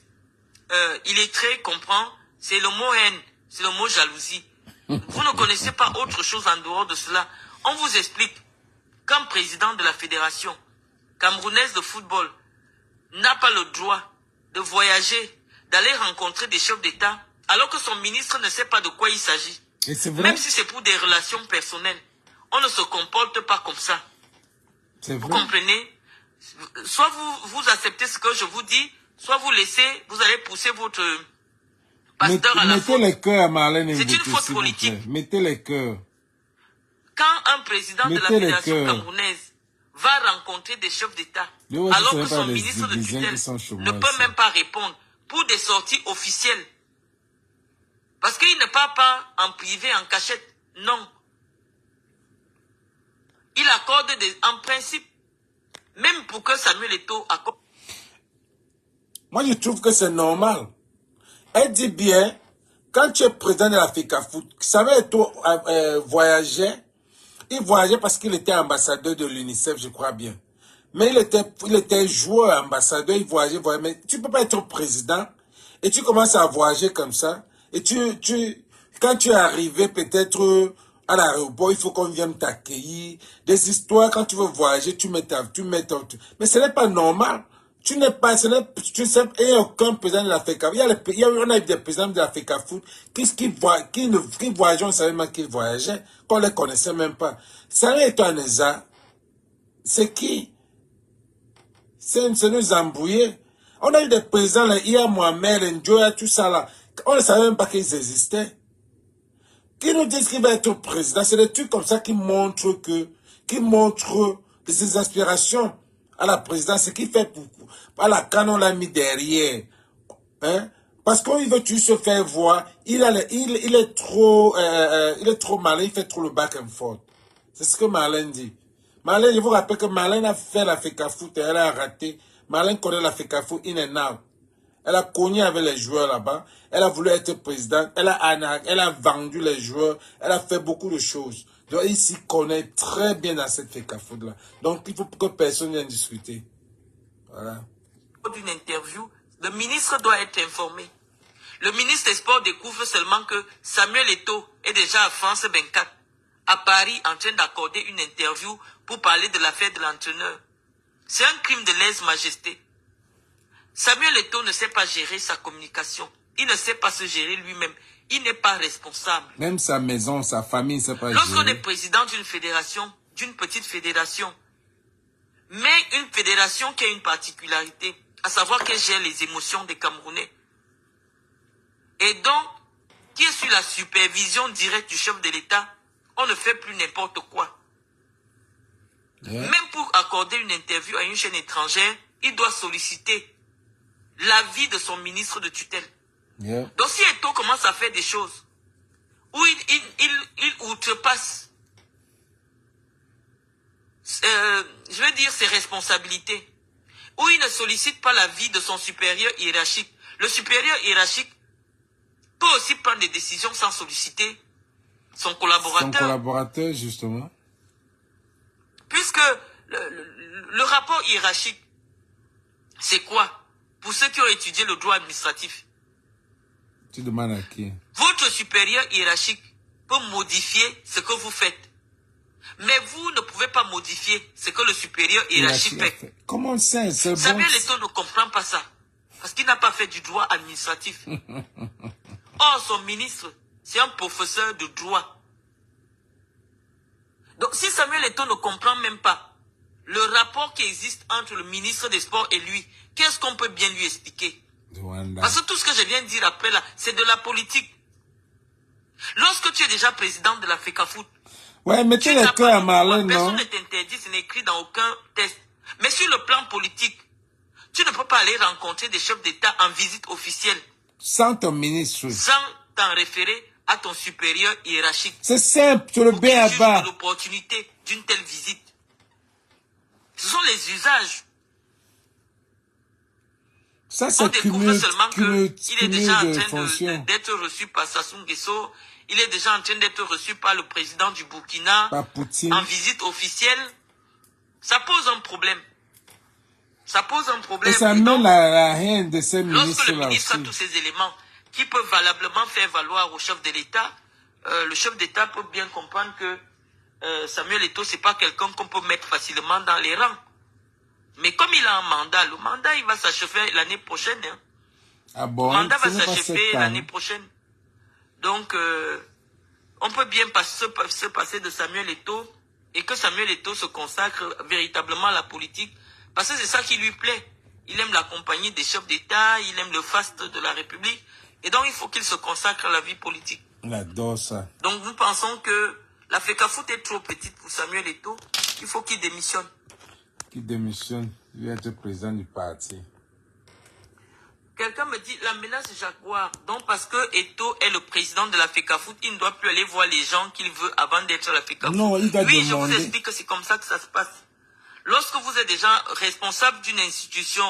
illettrée comprend, c'est le mot haine, c'est le mot jalousie. Vous ne connaissez pas autre chose en dehors de cela. On vous explique qu'un président de la fédération camerounaise de football n'a pas le droit de voyager, d'aller rencontrer des chefs d'État, alors que son ministre ne sait pas de quoi il s'agit. Même si c'est pour des relations personnelles, on ne se comporte pas comme ça. Vous comprenez? Soit vous acceptez ce que je vous dis, soit vous laissez, vous allez pousser votre pasteur à la faute. Mettez les cœurs à Marlène Mboutou, c'est une faute politique. Mettez les cœurs. Quand un président de la fédération camerounaise va rencontrer des chefs d'État, alors que son ministre de tutelle ne peut même pas répondre pour des sorties officielles, parce qu'il ne part pas en privé, en cachette, non. Il accorde en principe, même pour que Samuel Eto'o accorde. Moi, je trouve que c'est normal. Elle dit bien, quand tu es président de la FECAFOOT, Samuel Eto'o voyageait. Il voyageait parce qu'il était ambassadeur de l'UNICEF, je crois bien. Mais il était joueur, ambassadeur, il voyageait. Mais tu ne peux pas être président et tu commences à voyager comme ça. Et quand tu es arrivé peut-être à l'aéroport, il faut qu'on vienne t'accueillir. Des histoires, quand tu veux voyager, tu mets mais ce n'est pas normal. Tu n'es pas, tu sais, il n'y a aucun président de la FECAFOOT. On a eu des présidents de la FECAFOOT qui voyageaient, on savait même qu'ils voyageaient, qu'on ne les connaissait même pas. Ça est un Neza. C'est qui? C'est nous embrouiller. On a eu des présidents, là, Ia Mohamed, Njoya, tout ça là. On ne savait même pas qu'ils existaient. Qui nous disent qu'il va être président? C'est des trucs comme ça qui montrent ses aspirations à la présidence, ce qui fait beaucoup. À la canne, on l'a mis derrière. Hein? Parce qu'il veut toujours se faire voir. Il est trop malin, il fait trop le back and forth. C'est ce que Marlène dit. Marlène, je vous rappelle que Marlène a fait la FECAFOOT et elle a raté. Marlène connaît la FECAFOOT in and out. Elle a cogné avec les joueurs là-bas. Elle a voulu être présidente. Elle a vendu les joueurs. Elle a fait beaucoup de choses. Donc, il s'y connaît très bien dans cette FECAFOOT-là. Donc, il faut que personne vienne discuter. Voilà. D'une interview, le ministre doit être informé. Le ministre des Sports découvre seulement que Samuel Eto'o est déjà à France 24, à Paris, en train d'accorder une interview pour parler de l'affaire de l'entraîneur. C'est un crime de lèse-majesté. Samuel Eto'o ne sait pas gérer sa communication. Il ne sait pas se gérer lui-même. Il n'est pas responsable. Même sa maison, sa famille ne sait pas gérer. Lorsqu'on est président d'une fédération, d'une petite fédération, mais une fédération qui a une particularité, à savoir qu'elle gère les émotions des Camerounais, et donc, qui est sous la supervision directe du chef de l'État, on ne fait plus n'importe quoi. Yeah. Même pour accorder une interview à une chaîne étrangère, il doit solliciter l'avis de son ministre de tutelle. Yeah. Donc si Eto'o commence à faire des choses où il outrepasse, je veux dire, ses responsabilités, où il ne sollicite pas l'avis de son supérieur hiérarchique, le supérieur hiérarchique peut aussi prendre des décisions sans solliciter son collaborateur. Son collaborateur, justement. Puisque le rapport hiérarchique, c'est quoi? Pour ceux qui ont étudié le droit administratif. Tu demandes à qui? Votre supérieur hiérarchique peut modifier ce que vous faites. Mais vous ne pouvez pas modifier ce que le supérieur hiérarchique fait. Comment c'est? Samuel Eto'o ne comprend pas ça. Parce qu'il n'a pas fait du droit administratif. Or, son ministre, c'est un professeur de droit. Donc, si Samuel Eto'o ne comprend même pas le rapport qui existe entre le ministre des Sports et lui, qu'est-ce qu'on peut bien lui expliquer? Parce que tout ce que je viens de dire après là, c'est de la politique. Lorsque tu es déjà président de la FECAFOOT, ouais, mettez les cœurs à Marlène, non? Personne ne t'interdit, ce n'est écrit dans aucun test. Mais sur le plan politique, tu ne peux pas aller rencontrer des chefs d'État en visite officielle. Sans ton ministre. Sans t'en référer à ton supérieur hiérarchique. C'est simple, tu le b.a.-ba. L'opportunité d'une telle visite. Ce sont les usages. Ça, On c'est découvre seulement qu'il est déjà en train d'être reçu par Sassou Nguesso. Il est déjà en train d'être reçu par le président du Burkina. Par Poutine. En visite officielle. Ça pose un problème. Ça pose un problème. Et ça mène la haine de ces ministres-là. Lorsque le ministre a tous ces éléments qui peuvent valablement faire valoir au chef de l'État, le chef d'État peut bien comprendre que Samuel Eto'o, c'est pas quelqu'un qu'on peut mettre facilement dans les rangs. Mais comme il a un mandat, le mandat, il va s'achever l'année prochaine. Hein. Ah bon, le mandat va s'achever l'année prochaine. Donc, on peut bien se passer de Samuel Eto'o et que Samuel Eto'o se consacre véritablement à la politique. Parce que c'est ça qui lui plaît. Il aime la compagnie des chefs d'État, il aime le faste de la République. Et donc, il faut qu'il se consacre à la vie politique. Il adore ça. Donc, nous pensons que la FECAFOOT est trop petite pour Samuel Eto'o. Il faut qu'il démissionne. Qu'il démissionne, il va être président du parti. Quelqu'un me dit, la menace Jaguar, donc parce que Eto'o est le président de la FECAFOOT, il ne doit plus aller voir les gens qu'il veut avant d'être à la FECAFOOT. Non, il doit demander. Oui, je vous explique que c'est comme ça que ça se passe. Lorsque vous êtes déjà responsable d'une institution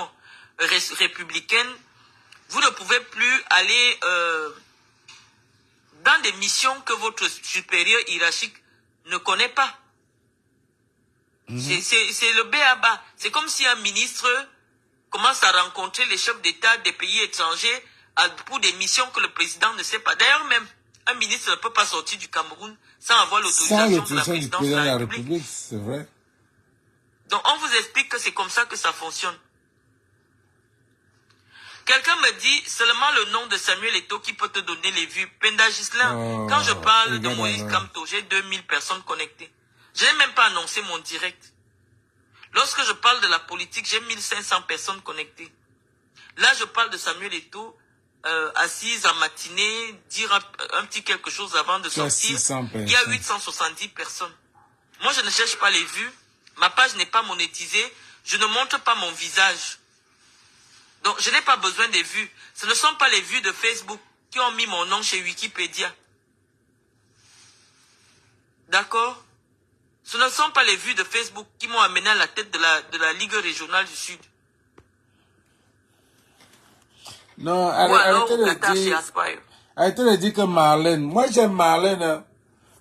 républicaine, vous ne pouvez plus aller dans des missions que votre supérieur hiérarchique ne connaît pas. C'est le b.a.-ba. C'est comme si un ministre commence à rencontrer les chefs d'État des pays étrangers pour des missions que le président ne sait pas. D'ailleurs même, un ministre ne peut pas sortir du Cameroun sans avoir l'autorisation de la présidence de la République. C'est vrai. Donc on vous explique que c'est comme ça que ça fonctionne. Quelqu'un me dit seulement le nom de Samuel Eto'o qui peut te donner les vues. Penda Gislain, quand je parle de Moïse Kamto, j'ai 2000 personnes connectées. Je n'ai même pas annoncé mon direct. Lorsque je parle de la politique, j'ai 1500 personnes connectées. Là, je parle de Samuel Eto'o, assise en matinée, dire un petit quelque chose avant de sortir. Il y a 870 personnes. Moi, je ne cherche pas les vues. Ma page n'est pas monétisée. Je ne montre pas mon visage. Donc, je n'ai pas besoin des vues. Ce ne sont pas les vues de Facebook qui ont mis mon nom chez Wikipédia. D'accord? Ce ne sont pas les vues de Facebook qui m'ont amené à la tête de la Ligue régionale du Sud. Non, arrêtez de dire que Marlène. Moi, j'aime Marlène. Hein.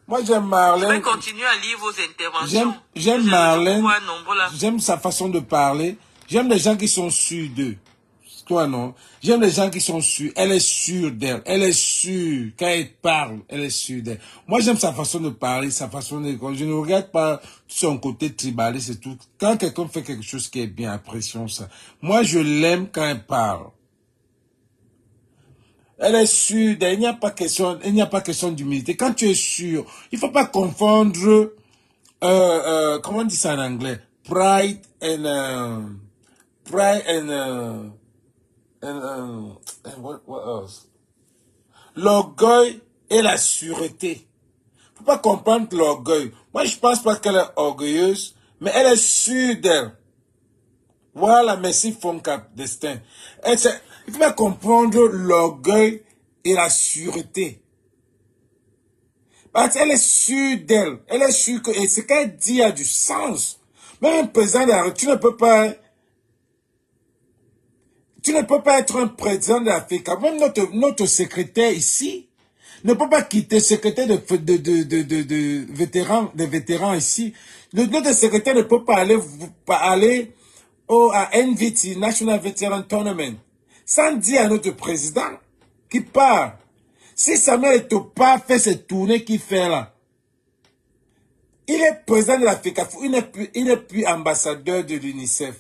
Moi, j'aime Marlène. Je vais continuer à lire vos interventions. J'aime Marlène. J'aime sa façon de parler. J'aime les gens qui sont sûrs d'eux. Toi, non. J'aime les gens qui sont sûrs. Elle est sûre d'elle. Elle est sûre. Quand elle parle, elle est sûre d'elle. Moi, j'aime sa façon de parler, sa façon de... Je ne regarde pas son côté tribaliste et tout. Quand quelqu'un fait quelque chose qui est bien, apprécions ça. Moi, je l'aime quand elle parle. Elle est sûre d'elle. Il n'y a pas question d'humilité. Quand tu es sûr, il faut pas confondre, comment on dit ça en anglais? Pride and what else? L'orgueil et la sûreté. Faut pas comprendre l'orgueil. Moi, je pense pas qu'elle est orgueilleuse, Mais elle est sûre d'elle. Voilà, merci Fonka Destin. Il faut comprendre l'orgueil et la sûreté. Parce qu'elle est sûre d'elle. Elle est sûre que et ce qu'elle dit a du sens. Même un président de la République, tu ne peux pas être un président de l'Afrique. Même notre secrétaire ici ne peut pas quitter, secrétaire de vétérans, des vétérans ici. Notre secrétaire ne peut pas aller à NVT, National Veteran Tournament, sans dire à notre président qui part. Si Samuel Eto'o fait cette tournée qu'il fait là, il est président de l'Afrique, il n'est plus ambassadeur de l'UNICEF.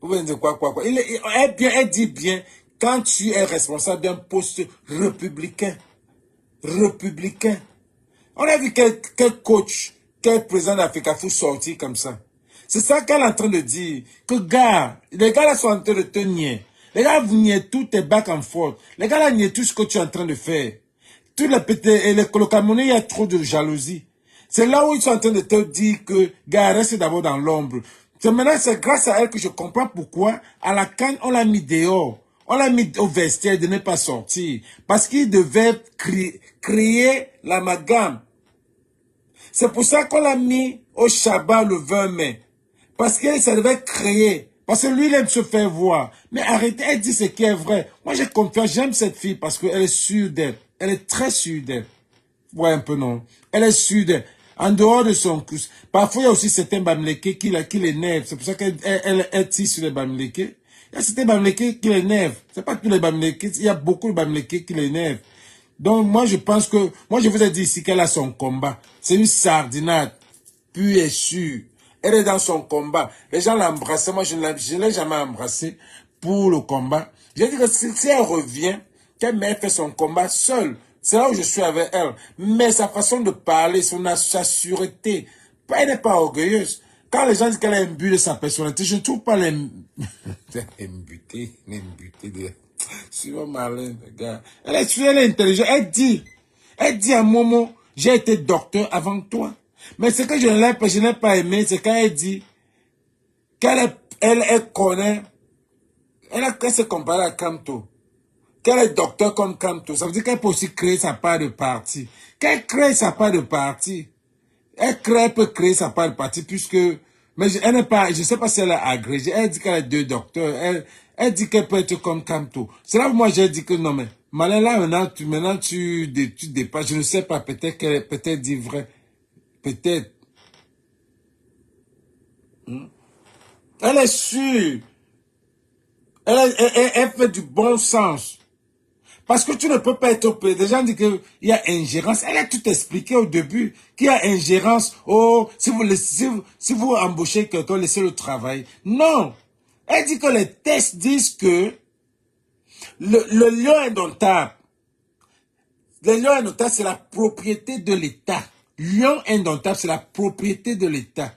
Vous voyez quoi. Elle dit bien, quand tu es responsable d'un poste républicain. On a vu quel coach, quel président d'Afrique a sortir comme ça. C'est ça qu'elle est en train de dire. Que les gars là sont en train de te nier. Les gars, vous niez tout tes back and forth. Les gars là nient tout ce que tu es en train de faire. Tous les pétés et les Camerounais, il y a trop de jalousie. C'est là où ils sont en train de te dire que, gars, reste d'abord dans l'ombre. Maintenant, c'est grâce à elle que je comprends pourquoi, à la CAN, on l'a mis dehors. On l'a mis au vestiaire de ne pas sortir. Parce qu'il devait créer l'amalgame. C'est pour ça qu'on l'a mis au Shabbat le 20 mai. Parce que ça devait créer. Parce que lui, il aime se faire voir. Mais arrêtez, elle dit ce qui est vrai. Moi, j'ai confiance, j'aime cette fille parce qu'elle est sûre d'elle. Elle est très sûre d'elle. Ouais, un peu non. Elle est sûre d'elle. En dehors de son coup. Parfois, il y a aussi certains Bamileke qui l'énervent. C'est pour ça qu'elle tire sur les Bamileke. Il y a certains Bamileke qui l'énervent. C'est pas tous les Bamileke. Il y a beaucoup de Bamileke qui l'énervent. Donc, moi, je pense que... Moi, je vous ai dit ici qu'elle a son combat. C'est une sardinade. Pure et sûre. Elle est dans son combat. Les gens l'embrassent. Moi, je ne l'ai jamais embrassée pour le combat. J'ai dit que si elle revient, qu'elle fait son combat seule, c'est là où je suis avec elle. Mais sa façon de parler, sa sûreté, elle n'est pas orgueilleuse. Quand les gens disent qu'elle est imbue de sa personnalité, je ne trouve pas l'imbutée de... Suivant Marlène, gars. Elle est intelligente. Elle dit à un moment, j'ai été docteur avant toi. Mais ce que je n'ai pas aimé, c'est quand elle dit qu'elle connaît, elle se compare à Kamto. Qu'elle est docteur comme Kamto. Ça veut dire qu'elle peut aussi créer sa part de parti. Qu'elle crée sa part de parti. Elle peut créer sa part de parti puisque, mais elle n'est pas, je ne sais pas si elle est agrégée. Elle dit qu'elle est deux docteurs. Elle dit qu'elle peut être comme Kamto. C'est là où moi j'ai dit que non, mais Malala, maintenant tu dépasses. Je ne sais pas, peut-être qu'elle peut-être dit vrai. Peut-être. Elle est sûre. Elle fait du bon sens. Parce que tu ne peux pas être au pays. Des gens disent qu'il y a ingérence. Elle a tout expliqué au début. Qu'il y a ingérence. Oh, si vous embauchez quelqu'un, laissez le travail. Non. Elle dit que les tests disent que le lion indomptable. Le lion indomptable, c'est la propriété de l'État. Lion indomptable, c'est la propriété de l'État.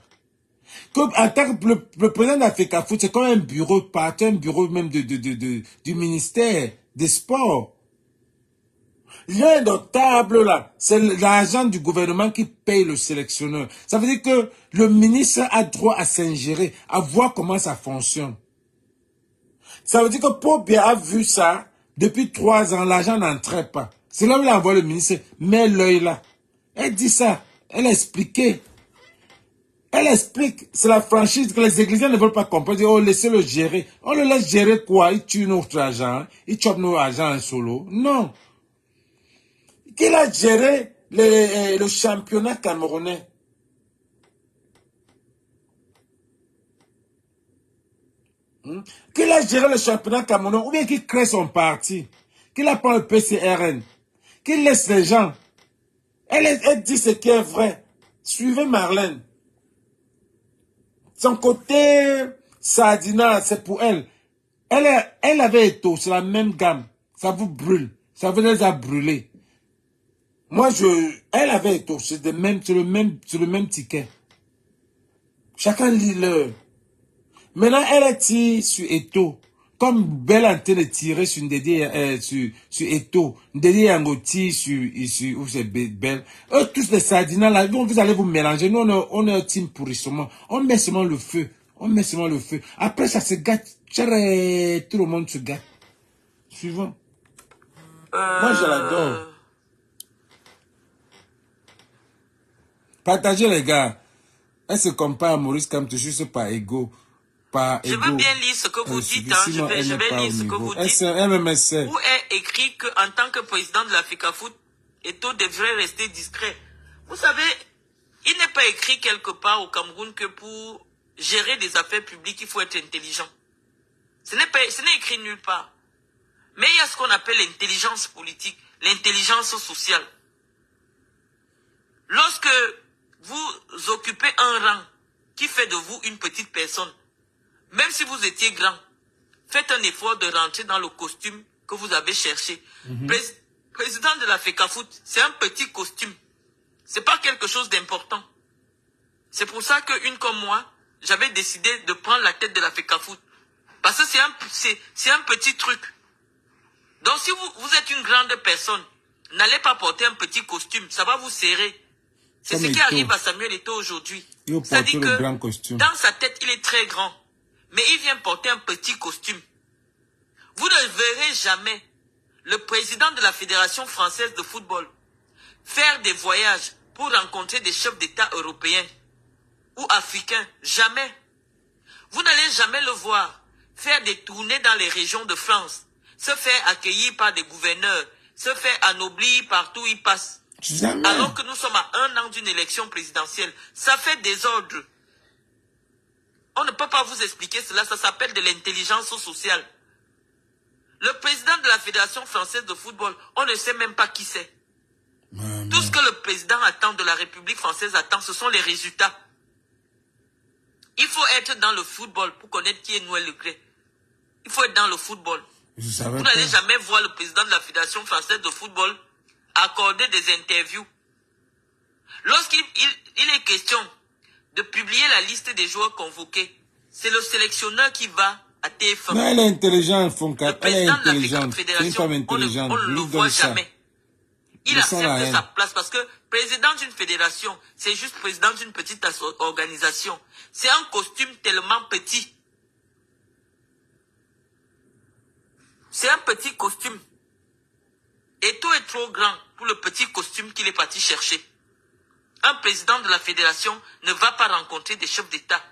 Comme en tant que le président d'Africa Foot, c'est comme un bureau, un bureau même du ministère des Sports. Lion indomptable, là, c'est l'argent du gouvernement qui paye le sélectionneur. Ça veut dire que le ministre a droit à s'ingérer, à voir comment ça fonctionne. Ça veut dire que Paul Biya a vu ça, depuis 3 ans, l'argent n'entrait pas. C'est là où il a envoyé le ministre, mets l'œil là. Elle dit ça, elle a expliqué. Elle explique, c'est la franchise que les églises ne veulent pas comprendre. Oh, laissez-le gérer. On le laisse gérer quoi? Il tue notre argent, il chope nos argent en solo. Non. Qu'il a géré le championnat camerounais. Qu'il a géré le championnat camerounais, ou bien qu'il crée son parti. Qu'il apprend le PCRN. Qu'il laisse les gens. Elle dit ce qui est vrai. Suivez Marlène. Son côté sardina, c'est pour elle. Elle avait Eto'o, c'est la même gamme. Ça vous brûle. Ça vous les a brûlés. Moi, elle avait Eto'o, c'est le même ticket. Chacun lit leur. Maintenant, elle est sur Eto'o. Comme Belle en train de tirer sur Ndédé, sur Eto, Ndédé Yangoti sur où c'est Belle. Eux, tous les sardinats là, vous allez vous mélanger. Nous, on est un team pourrissement. On met seulement le feu. On met seulement le feu. Après, ça se gâte. Tout le monde se gâte. Suivant. Moi, je l'adore. Partagez, les gars. Elle se compare à Maurice Kamto juste par ego. Je veux bien lire ce que vous dites. Hein. Je vais lire ce que vous dites. Où est écrit qu'en tant que président de l'Africafoot, Eto'o devrait rester discret. Vous savez, il n'est pas écrit quelque part au Cameroun que pour gérer des affaires publiques, il faut être intelligent. Ce n'est écrit nulle part. Mais il y a ce qu'on appelle l'intelligence politique, l'intelligence sociale. Lorsque vous occupez un rang qui fait de vous une petite personne, même si vous étiez grand, faites un effort de rentrer dans le costume que vous avez cherché. Président de la FECAFOOT, c'est un petit costume. C'est pas quelque chose d'important. C'est pour ça qu'une comme moi, j'avais décidé de prendre la tête de la FECAFOOT. Parce que c'est un petit truc. Donc si vous êtes une grande personne, n'allez pas porter un petit costume, ça va vous serrer. C'est ce qui arrive à Samuel Eto'o aujourd'hui. C'est-à-dire que dans sa tête, il est très grand. Mais il vient porter un petit costume. Vous ne verrez jamais le président de la Fédération française de football faire des voyages pour rencontrer des chefs d'État européens ou africains. Jamais. Vous n'allez jamais le voir faire des tournées dans les régions de France, se faire accueillir par des gouverneurs, se faire anoblir partout où il passe. Jamais. Alors que nous sommes à 1 an d'une élection présidentielle. Ça fait désordre. On ne peut pas vous expliquer cela, ça s'appelle de l'intelligence sociale. Le président de la Fédération française de football, on ne sait même pas qui c'est. Tout ce que le président attend de la République française attend, ce sont les résultats. Il faut être dans le football pour connaître qui est Noël Le Gret. Il faut être dans le football. Vous n'allez jamais voir le président de la Fédération française de football accorder des interviews. Lorsqu'il est question de publier la liste des joueurs convoqués, c'est le sélectionneur qui va à TF1. Non, elle est intelligente, Fonka. Le président de la Fédération, on ne le voit jamais. Il accepte sa place parce que président d'une fédération, c'est juste président d'une petite organisation. C'est un costume tellement petit. C'est un petit costume. Eto'o est trop grand pour le petit costume qu'il est parti chercher. Un président de la fédération ne va pas rencontrer des chefs d'État.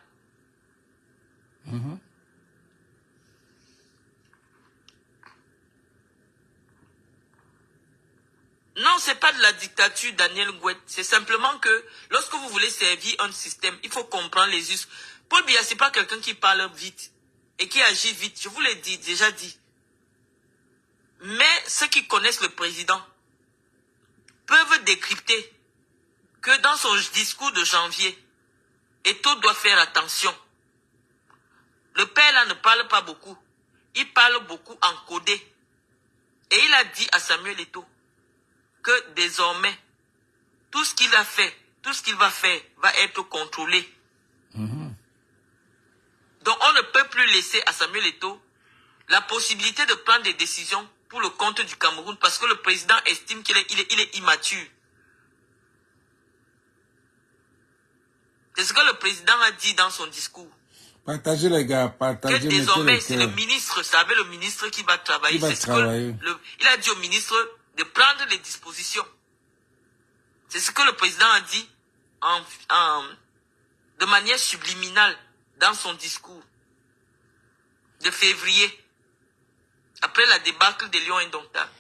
Non, c'est pas de la dictature, Daniel Ngouet. C'est simplement que lorsque vous voulez servir un système, il faut comprendre les us. Paul Biya, c'est pas quelqu'un qui parle vite et qui agit vite. Je vous l'ai déjà dit. Mais ceux qui connaissent le président peuvent décrypter que dans son discours de janvier, Eto'o doit faire attention. Le père là ne parle pas beaucoup. Il parle beaucoup en codé. Et il a dit à Samuel Eto'o que désormais, tout ce qu'il a fait, tout ce qu'il va faire, va être contrôlé. Donc on ne peut plus laisser à Samuel Eto'o la possibilité de prendre des décisions pour le compte du Cameroun parce que le président estime qu'il est immature. C'est ce que le président a dit dans son discours. Partagez les gars, partagez. Que désormais, c'est le ministre, c'est avec le ministre qui va travailler. Il a dit au ministre de prendre les dispositions. C'est ce que le président a dit de manière subliminale dans son discours de février, après la débâcle de Lyon Indomptable.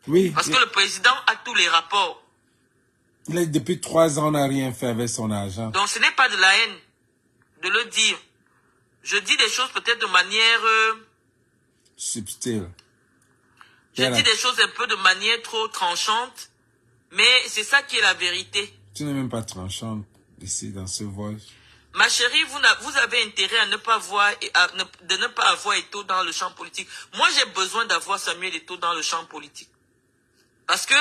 Oui. Parce que le président a tous les rapports. Depuis 3 ans, on n'a rien fait avec son argent. Donc ce n'est pas de la haine de le dire. Je dis des choses peut-être de manière... subtile. Je dis des choses un peu de manière trop tranchante, mais c'est ça qui est la vérité. Tu n'es même pas tranchante ici dans ce voice. Ma chérie, vous avez intérêt à ne pas voir, de ne pas avoir Eto'o dans le champ politique. Moi, j'ai besoin d'avoir Samuel Eto'o dans le champ politique. Parce que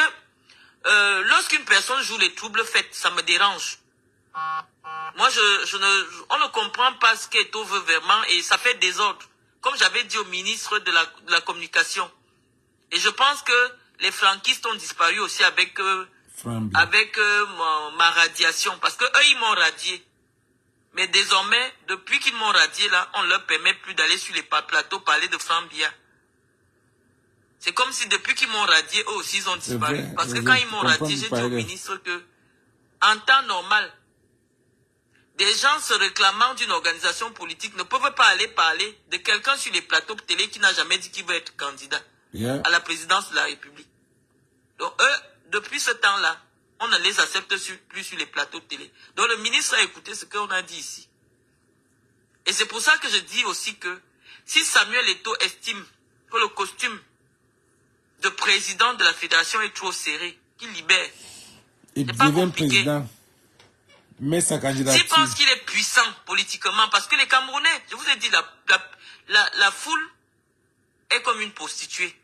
lorsqu'une personne joue les troubles faits, ça me dérange. Moi, on ne comprend pas ce qu'Eto'o veut vraiment et ça fait désordre. comme j'avais dit au ministre de la Communication. Et je pense que les franquistes ont disparu aussi avec ma radiation. Parce que eux, ils m'ont radié. Mais désormais, depuis qu'ils m'ont radié, là, on ne leur permet plus d'aller sur les plateaux parler de Frambia. C'est comme si depuis qu'ils m'ont radié, eux aussi, ils ont disparu. Parce que quand ils m'ont radié, j'ai dit au ministre que, en temps normal, des gens se réclamant d'une organisation politique ne peuvent pas aller parler de quelqu'un sur les plateaux de télé qui n'a jamais dit qu'il veut être candidat à la présidence de la République. Donc eux, depuis ce temps-là, on ne les accepte plus sur les plateaux de télé. Donc le ministre a écouté ce qu'on a dit ici. Et c'est pour ça que je dis aussi que si Samuel Eto'o estime que le costume de président de la fédération est trop serré, qu'il libère. Il devient président. Mais sa candidature. S'il pense qu'il est puissant politiquement, parce que les Camerounais, je vous ai dit, la foule est comme une prostituée.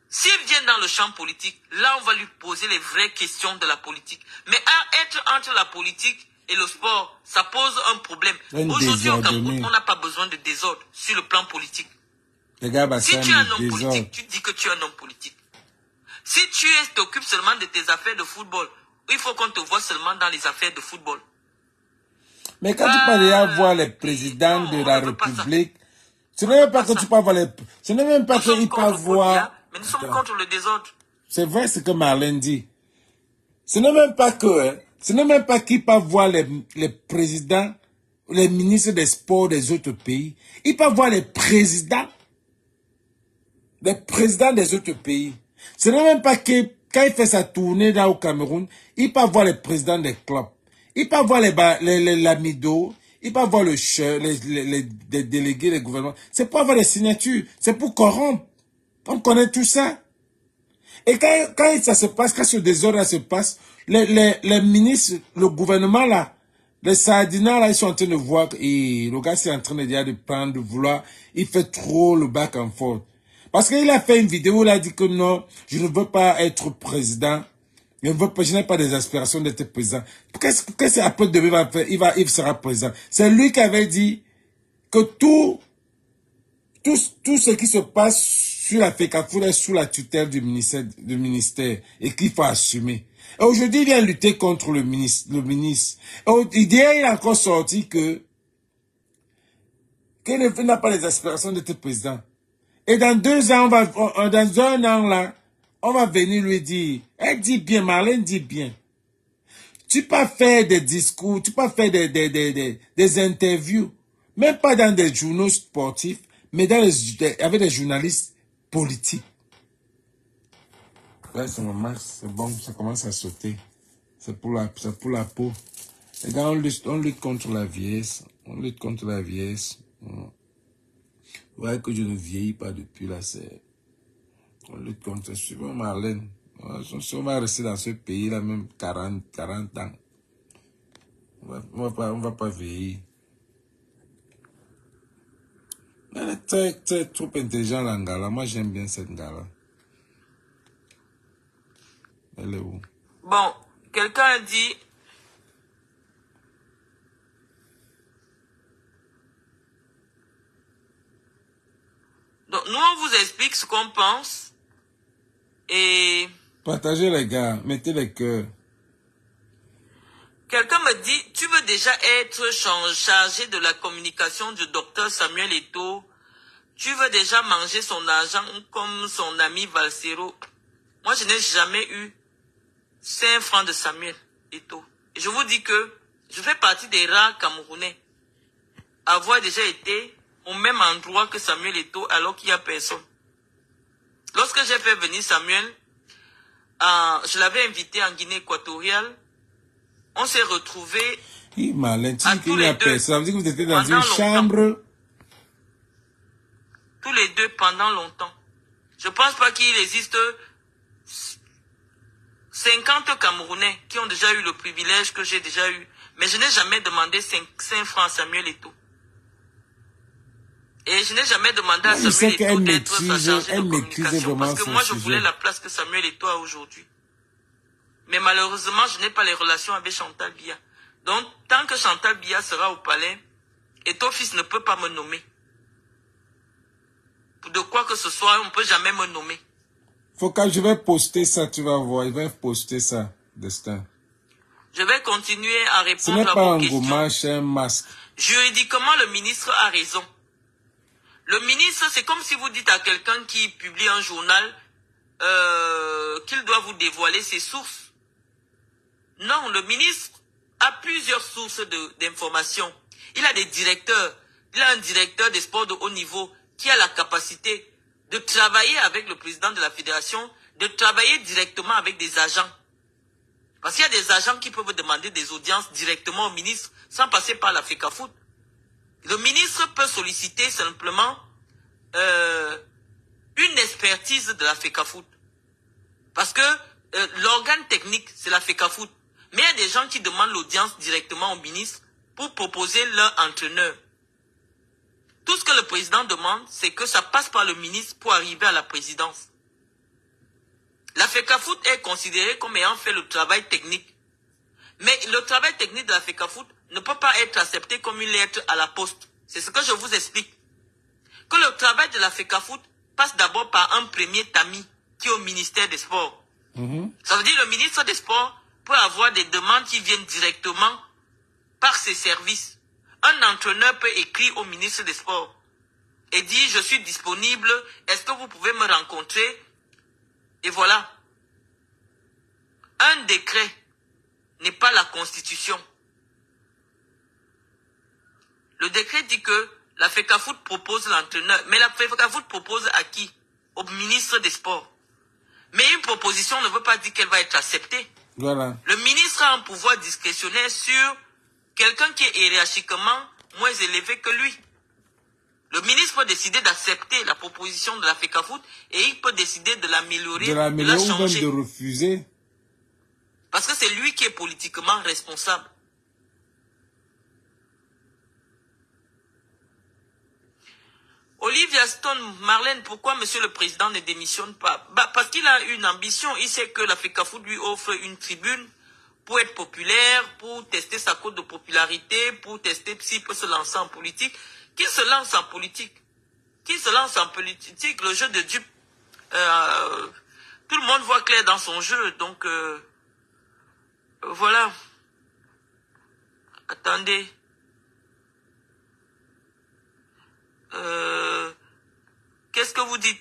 S'il vient dans le champ politique, là on va lui poser les vraies questions de la politique. Mais être entre la politique et le sport, ça pose un problème. Aujourd'hui au Cameroun, on n'a pas besoin de désordre sur le plan politique. Si tu es un homme politique, tu dis que tu es un homme politique. Si tu t'occupes seulement de tes affaires de football, il faut qu'on te voit seulement dans les affaires de football. Mais quand tu peux déjà voir les présidents de la République, ce n'est même pas que tu peux voir les... Ce n'est même pas qu'ils peuvent voir... Mais nous sommes contre le désordre. C'est vrai ce que Marlène dit. Ce n'est même pas que... Ce n'est même pas qu'ils peuvent voir les présidents, les ministres des sports des autres pays. Ils peuvent voir les présidents des autres pays. Ce n'est même pas que... Quand il fait sa tournée là au Cameroun, il peut voir les présidents des clubs. Il peut voir les lamidos. Il peut voir les délégués des gouvernements. C'est pour avoir des signatures. C'est pour corrompre. On connaît tout ça. Et quand ça se passe, quand ce désordre se passe, les ministres, le gouvernement là, les sardinats là, ils sont en train de voir, et le gars c'est en train de prendre, de vouloir, il fait trop le back and forth. Parce qu'il a fait une vidéo où il a dit que non, je ne veux pas être président. Je n'ai pas des aspirations d'être président. Qu'est-ce que après demain va faire? Il sera président. C'est lui qui avait dit que tout ce qui se passe sur la FECAFOOT est sous la tutelle du ministère et qu'il faut assumer. Et aujourd'hui, il vient lutter contre le ministre. Et hier, il a encore sorti qu'il n'a pas les aspirations d'être président. Et dans 2 ans, dans 1 an là, on va venir lui dire, elle dit bien, Marlène dit bien. Tu peux faire des discours, tu peux faire des interviews, même pas dans des journaux sportifs, mais avec des journalistes politiques. Là, c'est bon, ça commence à sauter. C'est pour la peau. Et quand on lutte contre la vieillesse, Vous voyez que je ne vieillis pas depuis là, on lutte contre, suivant Marlène. On va rester dans ce pays là même 40 ans. On va pas vieillir. Elle est trop intelligente la Ngala. Moi j'aime bien cette Ngala. Elle est où? Bon, quelqu'un a dit... Donc, nous, on vous explique ce qu'on pense. Et... Partagez les gars, mettez les cœurs. Quelqu'un me dit, tu veux déjà être chargé de la communication du docteur Samuel Eto'o. Tu veux déjà manger son argent comme son ami Valsero. Moi, je n'ai jamais eu 5 francs de Samuel Eto'o. Et je vous dis que je fais partie des rares Camerounais à avoir déjà été au même endroit que Samuel Eto'o alors qu'il n'y a personne. Lorsque j'ai fait venir Samuel, je l'avais invité en Guinée équatoriale. On s'est retrouvés à tous les deux. Ça veut dire que vous étiez dans une chambre. Tous les deux pendant longtemps. Je ne pense pas qu'il existe 50 Camerounais qui ont déjà eu le privilège que j'ai déjà eu. Mais je n'ai jamais demandé 5 francs à Samuel Eto'o. Et je n'ai jamais demandé à Samuel Eto'o d'être sa chargée de communication. Parce que moi, je voulais la place que Samuel Eto'o a aujourd'hui. Mais malheureusement, je n'ai pas les relations avec Chantal Biya. Donc, tant que Chantal Biya sera au palais, Eto'o fils ne peut pas me nommer. de quoi que ce soit, on ne peut jamais me nommer. Faut que je vais poster ça, tu vas voir. Je vais poster ça, Destin. Je vais continuer à Ce répondre n'est à pas vos un questions. gourmand, c'est un masque. Juridiquement, le ministre a raison. Le ministre, c'est comme si vous dites à quelqu'un qui publie un journal qu'il doit vous dévoiler ses sources. Non, le ministre a plusieurs sources d'informations. Il a des directeurs. Il a un directeur des sports de haut niveau qui a la capacité de travailler avec le président de la fédération, de travailler directement avec des agents. Parce qu'il y a des agents qui peuvent demander des audiences directement au ministre sans passer par la FECAFOOT. Le ministre peut solliciter simplement une expertise de la FECAFOOT. Parce que l'organe technique, c'est la FECAFOOT. Mais il y a des gens qui demandent l'audience directement au ministre pour proposer leur entraîneur. Tout ce que le président demande, c'est que ça passe par le ministre pour arriver à la présidence. La FECAFOOT est considérée comme ayant fait le travail technique. Mais le travail technique de la FECAFOOT ne peut pas être accepté comme une lettre à la poste. C'est ce que je vous explique. Que le travail de la FECAFOOT passe d'abord par un premier tamis qui est au ministère des Sports. Ça veut dire que le ministre des Sports peut avoir des demandes qui viennent directement par ses services. Un entraîneur peut écrire au ministre des Sports et dire « Je suis disponible, est-ce que vous pouvez me rencontrer ?» Et voilà. Un décret n'est pas la Constitution. Le décret dit que la FECAFOOT propose l'entraîneur. Mais la FECAFOOT propose à qui? Au ministre des Sports. Mais une proposition ne veut pas dire qu'elle va être acceptée. Voilà. Le ministre a un pouvoir discrétionnaire sur quelqu'un qui est hiérarchiquement moins élevé que lui. Le ministre peut décider d'accepter la proposition de la FECAFOOT et il peut décider de l'améliorer, de la changer. Ou même de refuser. Parce que c'est lui qui est politiquement responsable. Olivia Stone, Marlène, pourquoi Monsieur le Président ne démissionne pas? Parce qu'il a une ambition. Il sait que la FECAFOOT lui offre une tribune pour être populaire, pour tester sa cote de popularité, pour tester s'il peut se lancer en politique. Qu'il se lance en politique. Qu'il se lance en politique, le jeu de dupe. Tout le monde voit clair dans son jeu. Donc, voilà. Attendez. Qu'est-ce que vous dites?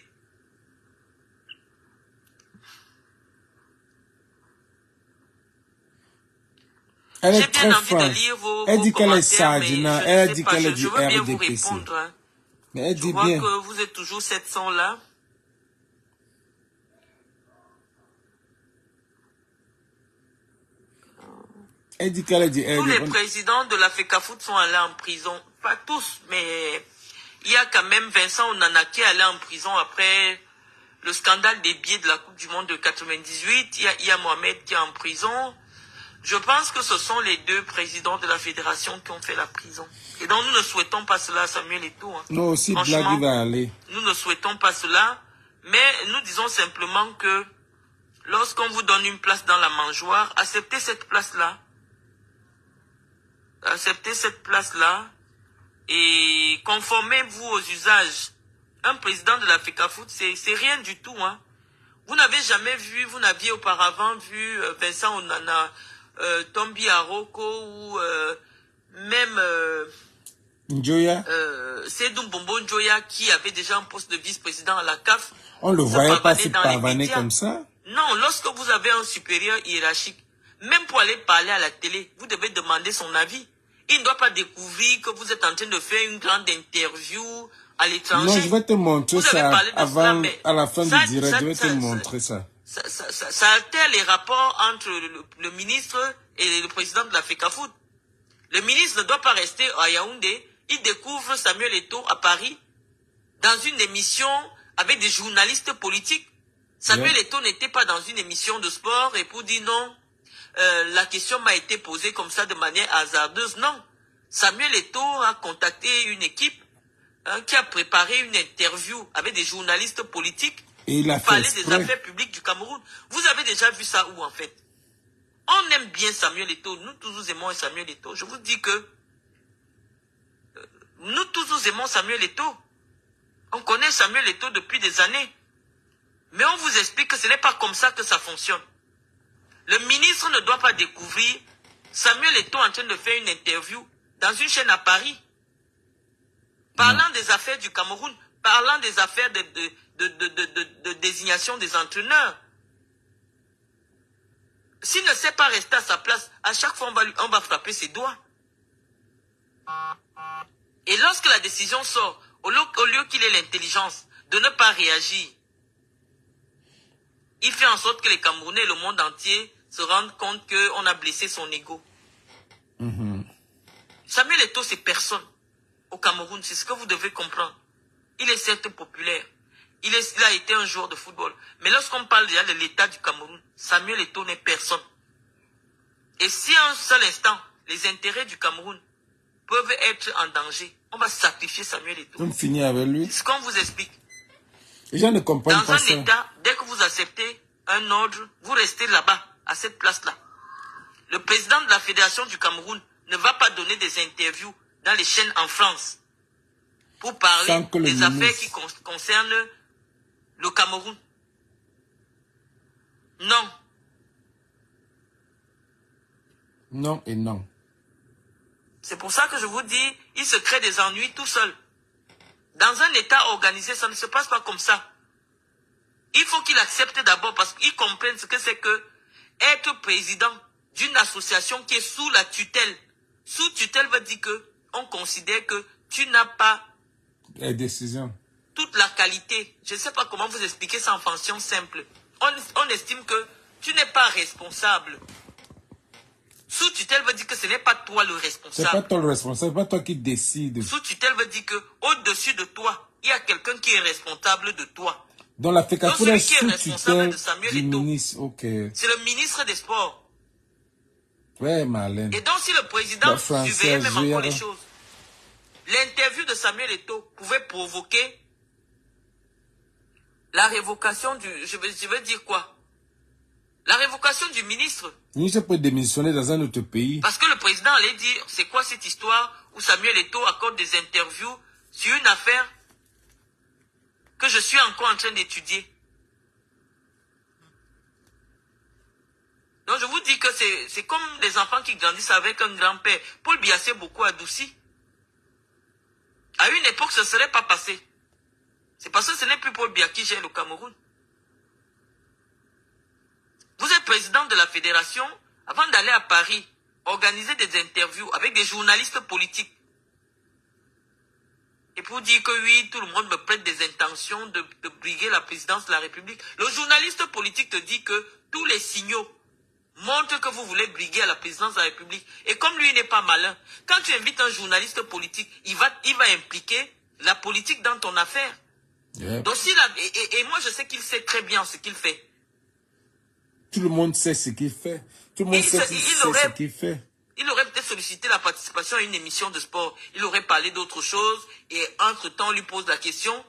Elle est J'ai bien très envie de franche. lire vos Elle dit qu'elle est commentaires, sage, mais non, je elle ne dit sais pas, qu'elle est je du veux bien vous RDPC. répondre. Hein. Mais elle Je dit vois bien. que vous êtes toujours 700 là. Elle dit qu'elle est du Tous les RDPC. présidents de la FECAFOOT sont allés en prison. Pas tous, mais il y a quand même Vincent Onana qui est allé en prison après le scandale des billets de la Coupe du Monde de 98. Il y a Mohamed qui est en prison. Je pense que ce sont les deux présidents de la fédération qui ont fait la prison. Et donc nous ne souhaitons pas cela à Samuel Eto'o. Hein. Non, aussi Blagui va aller. Nous ne souhaitons pas cela, mais nous disons simplement que lorsqu'on vous donne une place dans la mangeoire, acceptez cette place-là. Acceptez cette place-là et conformez-vous aux usages. Un président de la FECAFOOT, c'est rien du tout. Hein. Vous n'avez jamais vu, vous n'aviez auparavant vu Vincent Onana, Tombi Aroko ou même Njoya. Seydou Bombo Njoya qui avait déjà un poste de vice-président à la CAF. On ne le voyait pas se dans les pavaner médias. comme ça. Non, lorsque vous avez un supérieur hiérarchique, même pour aller parler à la télé, vous devez demander son avis. Il ne doit pas découvrir que vous êtes en train de faire une grande interview à l'étranger. Non, je vais te montrer ça avant, à la fin ça, du direct, ça, je vais te montrer ça. Ça altère les rapports entre le ministre et le président de la FECAFOOT. Le ministre ne doit pas rester à Yaoundé. Il découvre Samuel Eto'o à Paris dans une émission avec des journalistes politiques. Samuel Eto'o n'était pas dans une émission de sport et pour dire non, la question m'a été posée comme ça de manière hasardeuse. Non. Samuel Eto'o a contacté une équipe qui a préparé une interview avec des journalistes politiques et il a pour parler des affaires publiques du Cameroun. Vous avez déjà vu ça où en fait? On aime bien Samuel Eto'o. Nous tous nous aimons Samuel Eto'o. Je vous dis que nous tous nous aimons Samuel Eto'o. On connaît Samuel Eto'o depuis des années. Mais on vous explique que ce n'est pas comme ça que ça fonctionne. Le ministre ne doit pas découvrir Samuel Eto'o en train de faire une interview dans une chaîne à Paris. Parlant des affaires du Cameroun, parlant des affaires de désignation des entraîneurs. S'il ne sait pas rester à sa place, à chaque fois on va frapper ses doigts. Et lorsque la décision sort, au lieu qu'il ait l'intelligence de ne pas réagir, il fait en sorte que les Camerounais et le monde entier se rendent compte qu'on a blessé son ego. Samuel Eto'o, c'est personne au Cameroun, c'est ce que vous devez comprendre. Il est certes populaire. Il a été un joueur de football. Mais lorsqu'on parle déjà de l'état du Cameroun, Samuel Eto'o n'est personne. Et si à un seul instant, les intérêts du Cameroun peuvent être en danger, on va sacrifier Samuel Eto'o. On finit avec lui. C'est ce qu'on vous explique. Les gens ne comprennent pas ça. Dans un état, dès que vous acceptez un ordre, vous restez là-bas, à cette place-là. Le président de la Fédération du Cameroun ne va pas donner des interviews dans les chaînes en France pour parler des affaires qui concernent le Cameroun. Non. Non et non. C'est pour ça que je vous dis, il se crée des ennuis tout seul. Dans un État organisé, ça ne se passe pas comme ça. Il faut qu'il accepte d'abord parce qu'il comprenne ce que c'est que être président d'une association qui est sous la tutelle. Sous tutelle veut dire que on considère que tu n'as pas les décisions. Toute la qualité. Je ne sais pas comment vous expliquer ça en fonction simple. On estime que tu n'es pas responsable. Sous tutelle veut dire que ce n'est pas toi le responsable. C'est pas toi le responsable, c'est pas toi qui décide. Sous tutelle veut dire que au-dessus de toi, il y a quelqu'un qui est responsable de toi. Donc la FECAFOOT est sous tutelle du Eto'o, ministre. Ok. c'est le ministre des Sports. Ouais, Marlène. Et donc si le président surveillait même encore les choses, l'interview de Samuel Eto'o pouvait provoquer la révocation du... Je veux dire quoi? La révocation du ministre. Le ministre peut démissionner dans un autre pays. Parce que le président allait dire, c'est quoi cette histoire où Samuel Eto'o accorde des interviews sur une affaire que je suis encore en train d'étudier. Donc je vous dis que c'est comme les enfants qui grandissent avec un grand-père. Paul Biya s'est beaucoup adouci. À une époque, ce ne serait pas passé. C'est parce que ce n'est plus Paul Biya qui gère le Cameroun. Vous êtes président de la fédération, avant d'aller à Paris, organiser des interviews avec des journalistes politiques. Et pour dire que oui, tout le monde me prête des intentions de briguer la présidence de la République. Le journaliste politique te dit que tous les signaux montrent que vous voulez briguer à la présidence de la République. Et comme lui n'est pas malin, quand tu invites un journaliste politique, il va impliquer la politique dans ton affaire. Yep. Donc et moi je sais qu'il sait très bien ce qu'il fait. Tout le monde sait ce qu'il fait. Tout le monde sait ce qu'il fait. Il aurait peut-être sollicité la participation à une émission de sport. Il aurait parlé d'autre chose. Et entre-temps, on lui pose la question.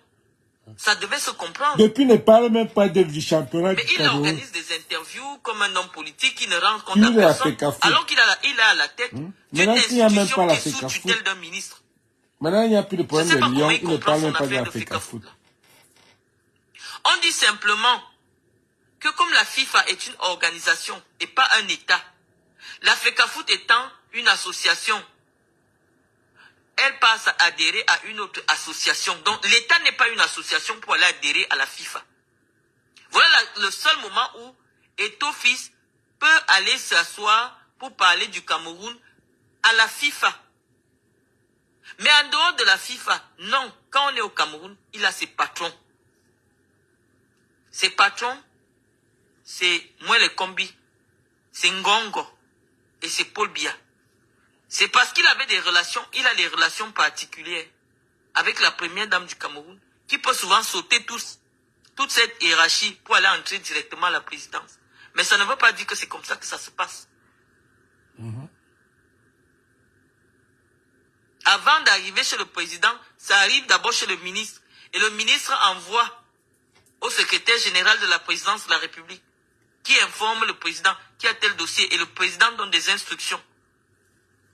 Ça devait se comprendre. Depuis, il ne parle même pas du championnat. Mais il organise des interviews comme un homme politique qui ne rend compte à personne. Alors qu'il a à la tête d'une institution qui est sous tutelle d'un ministre. Maintenant, il n'y a plus de problème de Lyon. Il ne parle même pas de la FECAFOOT. On dit simplement que comme la FIFA est une organisation et pas un État, la FECAFOOT étant une association, elle passe à adhérer à une autre association. Donc l'État n'est pas une association pour aller adhérer à la FIFA. Voilà le seul moment où Eto'o fils peut aller s'asseoir pour parler du Cameroun à la FIFA. Mais en dehors de la FIFA, non. Quand on est au Cameroun, il a ses patrons. Ses patrons, c'est Mwele Kombi, c'est Ngongo et c'est Paul Biya. C'est parce qu'il avait des relations, il a des relations particulières avec la première dame du Cameroun, qui peut souvent sauter toute cette hiérarchie pour aller entrer directement à la présidence. Mais ça ne veut pas dire que c'est comme ça que ça se passe. Avant d'arriver chez le président, ça arrive d'abord chez le ministre. Et le ministre envoie au secrétaire général de la présidence de la République, qui informe le président qui a tel dossier, et le président donne des instructions.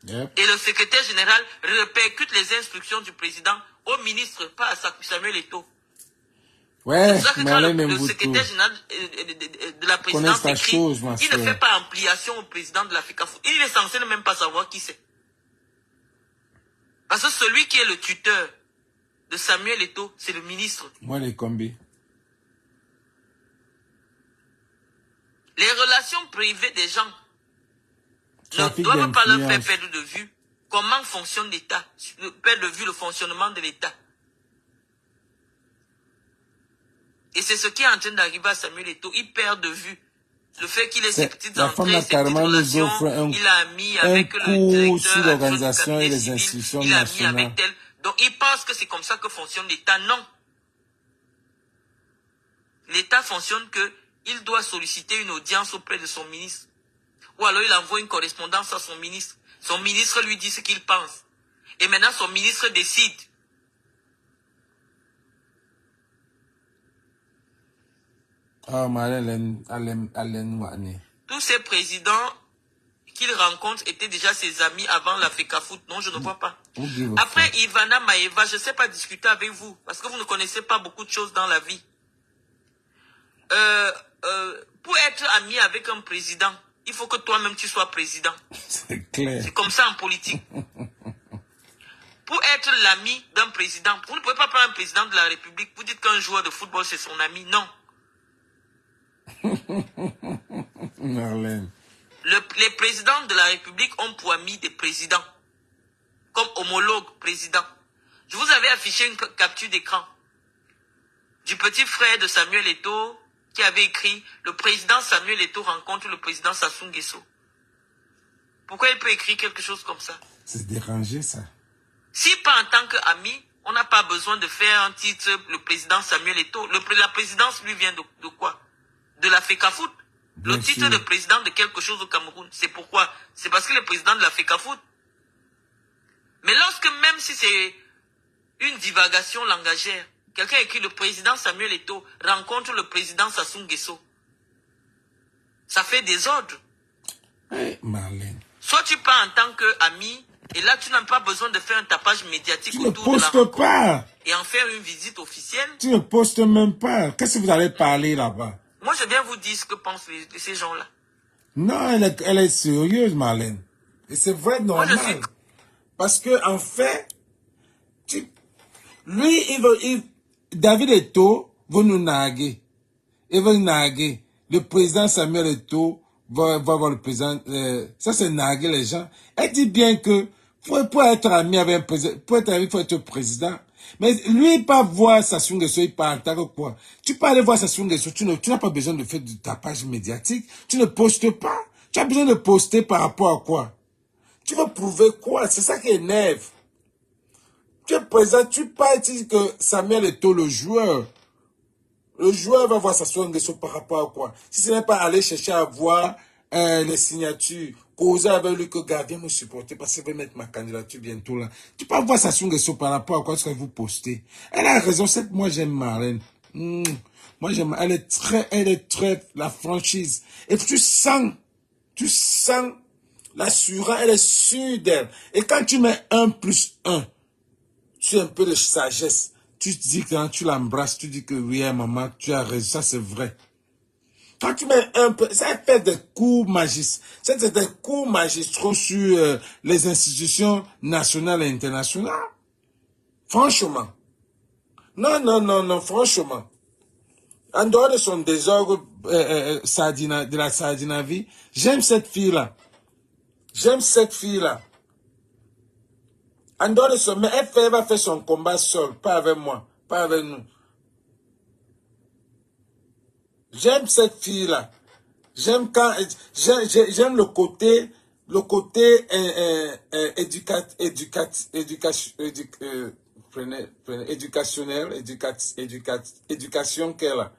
Yep. Et le secrétaire général répercute les instructions du président au ministre, pas à Samuel Eto'o. Ouais, c'est pour ça que quand Marlène le Mboutou secrétaire général de la connaît présidence ta écrit, chose, ma il ne soeur. fait pas ampliation au président de l'Africa Foot. Il est censé ne même pas savoir qui c'est. Parce que celui qui est le tuteur de Samuel Eto'o, c'est le ministre. Moi, les combis. Les relations privées des gens Trafic ne doivent pas leur faire d'influence. perdre de vue comment fonctionne l'État, perdre de vue le fonctionnement de l'État. Et c'est ce qui est en train d'arriver à Samuel Eto'o. Il perd de vue le fait qu'il ait ses petites entrées, ses petites relations. Il a mis avec le directeur l'organisation et les civil, institutions il a mis nationales. avec tel. Donc il pense que c'est comme ça que fonctionne l'État. Non. L'État fonctionne que il doit solliciter une audience auprès de son ministre. Ou alors il envoie une correspondance à son ministre. Son ministre lui dit ce qu'il pense. Et maintenant son ministre décide. Ah, Marlène, Wani. Tous ces présidents qu'il rencontre étaient déjà ses amis avant l'Africa Foot. Non, je ne vois pas. Après Ivana Maeva, je ne sais pas discuter avec vous. Parce que vous ne connaissez pas beaucoup de choses dans la vie. Pour être ami avec un président, il faut que toi-même tu sois président. C'est clair. C'est comme ça en politique. Pour être l'ami d'un président, vous ne pouvez pas prendre un président de la République, vous dites qu'un joueur de football c'est son ami. Non. Marlène. Les présidents de la République ont pour amis des présidents, comme homologue président. Je vous avais affiché une capture d'écran du petit frère de Samuel Eto'o qui avait écrit « Le président Samuel Eto'o rencontre le président Sassou Nguesso ». Pourquoi il peut écrire quelque chose comme ça? C'est dérangé, ça. Si pas en tant qu'ami, on n'a pas besoin de faire un titre « Le président Samuel Eto'o ». La présidence lui vient de quoi? De l'Africa Foot. Le titre de président de quelque chose au Cameroun. C'est pourquoi? C'est parce que le président de l'Africa Foot. Mais lorsque, même si c'est une divagation langagère, quelqu'un écrit le président Samuel Eto'o rencontre le président Sassou Nguesso, ça fait désordre. Hey, Marlène. Soit tu pars en tant qu'ami, et là tu n'as pas besoin de faire un tapage médiatique autour de la rencontre. Tu ne postes pas. Et en faire une visite officielle. Tu ne postes même pas. Qu'est-ce que vous allez parler là-bas? Moi, je viens vous dire ce que pensent ces gens-là. Non, elle est sérieuse, Marlène. Et c'est vrai, normal. Moi, parce que, en fait, David Eto'o veut nous narguer. Il veut narguer. Le président Samuel Eto'o va voir le président. Ça, c'est narguer les gens. Elle dit bien que pour être ami avec un président, pour être ami, il faut être président. Mais lui, il pas voir Sassou Nguesso, il parle en tant que quoi. Tu peux aller voir Sassou Nguesso, tu n'as pas besoin de faire du tapage médiatique. Tu ne postes pas. Tu as besoin de poster par rapport à quoi? Tu veux prouver quoi? C'est ça qui énerve. Tu es présent, tu parles, tu dis que Samuel Eto'o, le joueur va voir Sassou Nguesso par rapport à quoi? Si ce n'est pas aller chercher à voir les signatures, causer avec lui que gars, viens me supporter parce que je vais mettre ma candidature bientôt là. Tu peux voir Sassou Nguesso par rapport à quoi ce que vous postez. Elle a raison, c'est que moi j'aime Marlène. Moi j'aime, elle est très, la franchise. Et tu sens l'assurance, elle est sûre d'elle. Et quand tu mets 1+1, tu as un peu de sagesse. Tu te dis que quand tu l'embrasses, tu dis que oui, maman, tu as raison, ça c'est vrai. Quand tu mets un peu, ça fait des coups magistraux. C'est des coups magistraux sur les institutions nationales et internationales. Franchement. Non, franchement. En dehors de son désordre de la Sardinavie, j'aime cette fille-là. En dehors de ça, mais elle va faire son combat seule, pas avec moi, pas avec nous. J'aime cette fille-là. J'aime le côté éducation qu'elle a.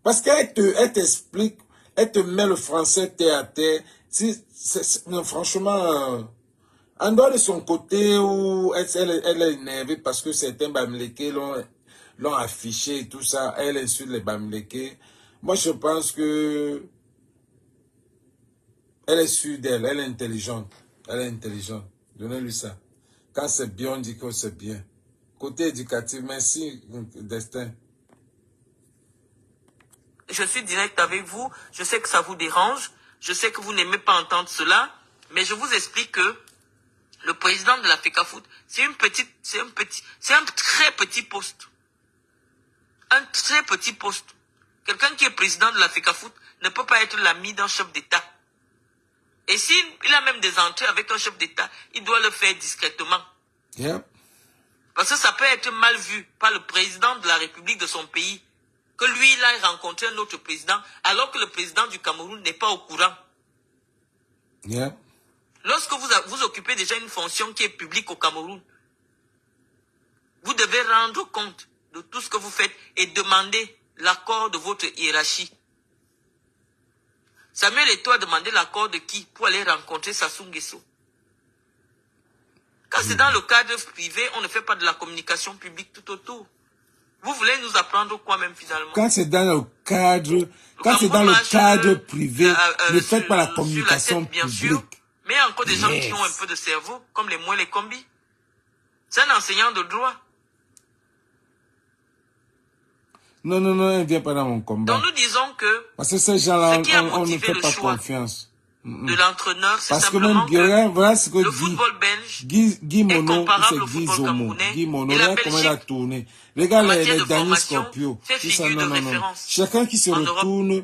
Parce qu'elle t'explique, elle te met le français terre à terre. Non, franchement, en dehors de son côté où elle est énervée parce que certains Bamileke l'ont affiché et tout ça, elle insulte les Bamileke. Moi, je pense que elle est sûre d'elle, elle est intelligente. Donnez-lui ça. Quand c'est bien, on dit que c'est bien. côté éducatif. Merci, Destin. Je suis direct avec vous. Je sais que ça vous dérange. Je sais que vous n'aimez pas entendre cela. Mais je vous explique que le président de la FECAFOOT, c'est un très petit poste. Un très petit poste. Quelqu'un qui est président de la FECAFOOT ne peut pas être l'ami d'un chef d'État. Et s'il a même des entrées avec un chef d'État, il doit le faire discrètement. Yep. Parce que ça peut être mal vu par le président de la République de son pays. Que lui, il a rencontré un autre président, alors que le président du Cameroun n'est pas au courant. Yep. Lorsque vous occupez déjà une fonction qui est publique au Cameroun, vous devez rendre compte de tout ce que vous faites et demander l'accord de votre hiérarchie. Samuel Eto'o a demandé l'accord de qui pour aller rencontrer Sassou Nguesso? Quand c'est dans le cadre privé, on ne fait pas de la communication publique tout autour. Vous voulez nous apprendre quoi même finalement? Quand c'est dans le cadre, privé, ne faites pas la communication bien publique. Sûr, mais il y a encore des gens qui ont un peu de cerveau, comme les Moué les Combis. C'est un enseignant de droit. Non, il ne vient pas dans mon combat. Donc nous disons que parce que ces gens-là, on ne fait pas confiance. De l'entraîneur, c'est parce simplement que même, voilà ce que le football belge Guy Mono, est comparable au Guy football Zomo. camerounais. Guy Mono, Et la regarde comment il a Belgique, tourné. Regarde les de derniers formation, Scorpio. fait Tout ça, figure de non. référence. Chacun qui se En retourne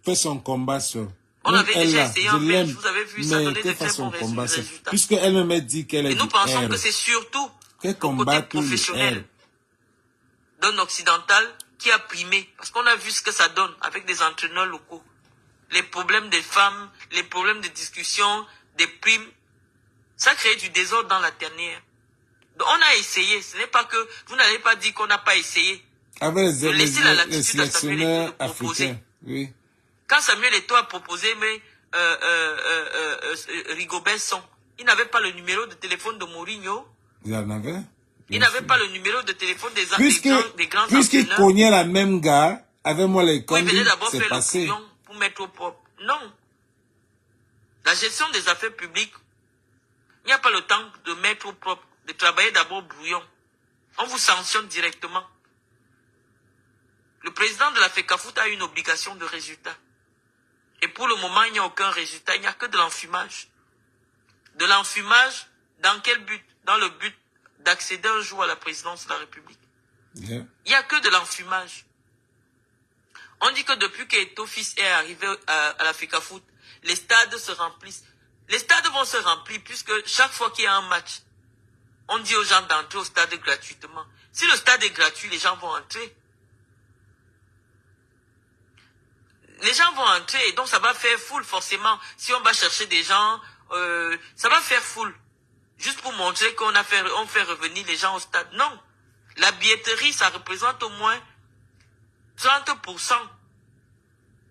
fait son combat seul. On Même avait elle, déjà là, essayé je en Belgique, l'aime, vous avez vu, ça mais donnait de qu'elle très fasse bons son combat seul. résultats. Puisqu'elle me dit qu'elle est Et nous du pensons R. que c'est surtout Qu'elle le côté combatte le professionnel R. d'un occidental qui a primé. Parce qu'on a vu ce que ça donne avec des entraîneurs locaux. Les problèmes des femmes, les problèmes de discussion, des primes. Ça crée du désordre dans la dernière. Donc on a essayé. Ce n'est pas que vous n'allez pas dire qu'on n'a pas essayé. Avec les sélectionneurs africains. Oui. Quand Samuel Eto'o a proposé, mais Rigobert Song, il n'avait pas le numéro de téléphone de Mourinho. Il en avait. Il n'avait pas le numéro de téléphone des grands entraîneurs. Puisqu'il cognait la même gars, avec moi les il venait d'abord c'est faire passé. le couillon pour mettre au propre. Non. La gestion des affaires publiques, il n'y a pas le temps de mettre au propre, de travailler d'abord brouillon. On vous sanctionne directement. Le président de la FECAFOOT a une obligation de résultat. Et pour le moment, il n'y a aucun résultat. Il n'y a que de l'enfumage. De l'enfumage, dans quel but? Dans le but d'accéder un jour à la présidence de la République. Yeah. Il n'y a que de l'enfumage. On dit que depuis qu'Eto'o fils est arrivé à la FECAFOOT, les stades se remplissent. Les stades vont se remplir puisque chaque fois qu'il y a un match, on dit aux gens d'entrer au stade gratuitement. Si le stade est gratuit, les gens vont entrer. Les gens vont entrer et donc ça va faire foule forcément. Si on va chercher des gens, ça va faire foule. Juste pour montrer qu'on fait revenir les gens au stade. Non. La billetterie, ça représente au moins 30%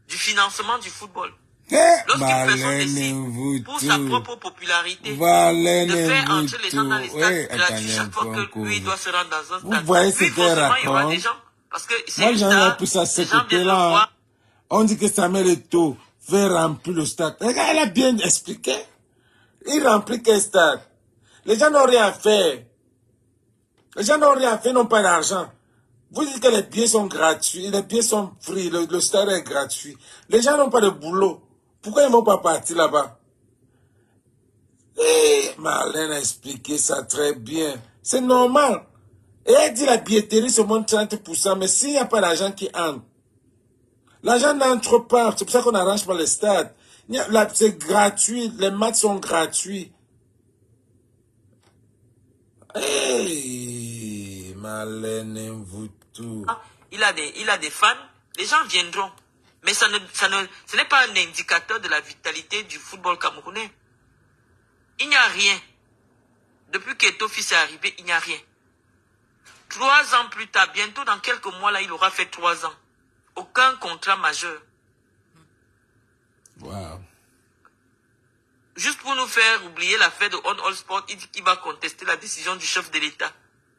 du financement du football. Lorsqu'une personne décide pour sa propre popularité de faire entrer les gens dans les stades gratuits chaque fois que lui doit se rendre dans un stade. Vous voyez ce qu'elle raconte? Parce que moi j'en ai plus à ce côté-là. On dit que Samuel Eto'o fait remplir le stade. Regarde, elle a bien expliqué. Il remplit quel stade? Les gens n'ont rien fait. Les gens n'ont rien fait, n'ont pas d'argent. Vous dites que les billets sont gratuits, les billets sont free, le stade est gratuit. Les gens n'ont pas de boulot. Pourquoi ils ne vont pas partir là-bas? Marlène a expliqué ça très bien. C'est normal. Et elle dit la billetterie se monte 30%, mais s'il n'y a pas d'argent qui entre, l'argent n'entre pas. C'est pour ça qu'on n'arrange pas les stades. C'est gratuit, les matchs sont gratuits. Marlène, vous tout. Il a des fans, les gens viendront. Mais ce n'est pas un indicateur de la vitalité du football camerounais. Il n'y a rien. Depuis qu'Eto'o fils est arrivé, il n'y a rien. 3 ans plus tard, bientôt dans quelques mois, là, il aura fait 3 ans. Aucun contrat majeur. Wow. Juste pour nous faire oublier l'affaire de On All Sport, il dit qu'il va contester la décision du chef de l'État